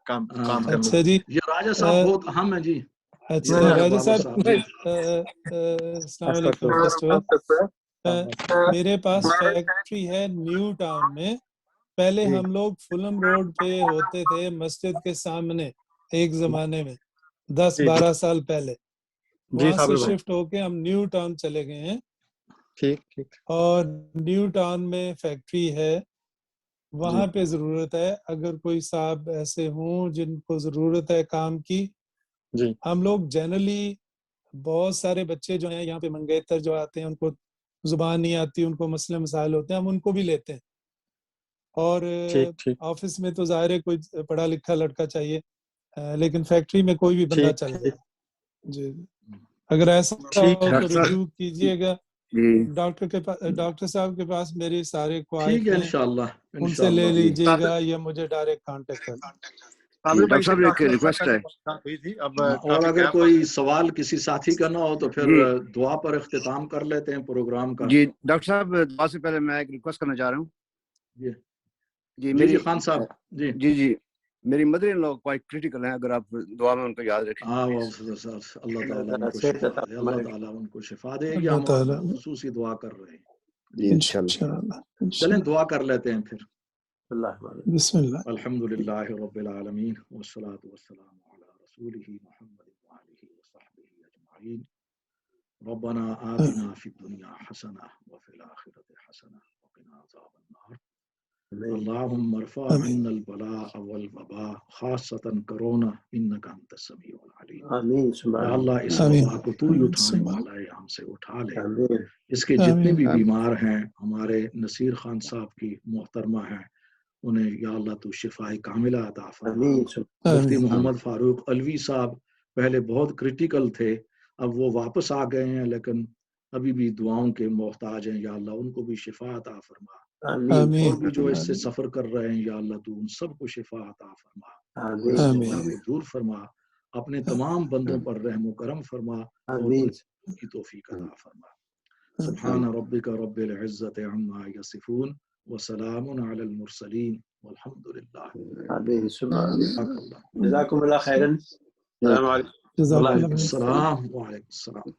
کام کرنے۔ اچھا جی، یہ راجہ صاحب بہت اہم ہیں جی۔ اچھا راجہ صاحب السلام علیکم فرسٹ آف آل، میرے پاس فیکٹری ہے نیو ٹاؤن میں، پہلے ہم لوگ فلم روڈ پہ ہوتے تھے مسجد کے سامنے، ایک زمانے میں 10-12 سال پہلے، وہاں سے شفٹ ہو کے ہم نیو ٹاؤن چلے گئے ہیں، اور نیو ٹاؤن میں فیکٹری ہے، وہاں پہ ضرورت ہے۔ اگر کوئی صاحب ایسے ہوں جن کو ضرورت ہے کام کی، ہم لوگ جنرلی بہت سارے بچے جو ہیں یہاں پہ منگیتر جو آتے ہیں، ان کو زبان نہیں آتی، ان کو مسئلے مسائل ہوتے ہیں، ہم ان کو بھی لیتے ہیں، اور آفس میں تو ظاہر ہے کوئی پڑھا لکھا لڑکا چاہیے، لیکن فیکٹری میں کوئی بھی بندہ چلے گا۔ جی اگر ایسا ہو تو رجوع کیجیے گا، ڈاکٹر صاحب کے پاس میری سارے کوائٹ ہیں، ان سے لے لیجیے گا یا مجھے ڈائریکٹ کانٹیکٹ کریں۔ ڈاکٹر صاحب ایک ریکویسٹ ہے، اور اگر کوئی سوال کسی ساتھی کا نہ ہو تو پھر دعا پر اختتام کر لیتے ہیں پروگرام کا۔ جی ڈاکٹر صاحب دعا سے پہلے میں ایک ریکویسٹ کرنا چاہ رہا ہوں۔ جی میری خان صاحب جی میری مدر ان لو کوائٹ کریٹیکل ہیں، اگر آپ دعا میں ان کو یاد رکھیں۔ اللہ تعالیٰ ان کو شفا دے، اللہ تعالیٰ ان کو شفا دے، یا ہم خصوصی دعا کر رہے ہیں انشاءاللہ۔ چلیں دعا کر لیتے ہیں پھر۔ بسم اللہ۔ الحمدللہ رب العالمین والصلاة والسلام علی رسولہ محمد وآلہ وصحبہ اجمعین۔ ربنا آتنا فی الدنیا حسنہ وفی الآخرۃ حسنہ وقنا عذاب النار۔ اللہم ارفع عنا البلاء والوباء خاصۃ کرونا انک انت السمیع العلیم۔ آمین۔ یا اللہ اس وبا کو تو ہی اٹھانے والا ہے، ہم سے اٹھا لے۔ اس کے جتنے بھی بیمار ہیں، ہمارے نصیر خان صاحب کی محترمہ ہیں، انہیں یا اللہ تو شفائے کاملہ عطا فرما. آمین. مفتی محمد فاروق علوی صاحب پہلے بہت کریٹیکل تھے، اب وہ واپس آ گئے ہیں لیکن ابھی بھی دعاؤں کے محتاج ہیں. یا اللہ ان کو بھی شفا عطا فرما. آمین. اور بھی جو اس سے سفر کر رہے ہیں یا اللہ تو ان سب کو شفا عطا فرما، آمین. اس وبا کو دور فرما. اپنے تمام بندوں پر رحم و کرم فرما اور آمین. ان کی توفیق عطا فرما. سبحان ربک رب العزت عما یصفون وسلام علی المرسلین والحمد للہ. آمین. جزاکم اللہ خیرا. السلام علیکم. وعلیکم السلام. وعلیکم السلام.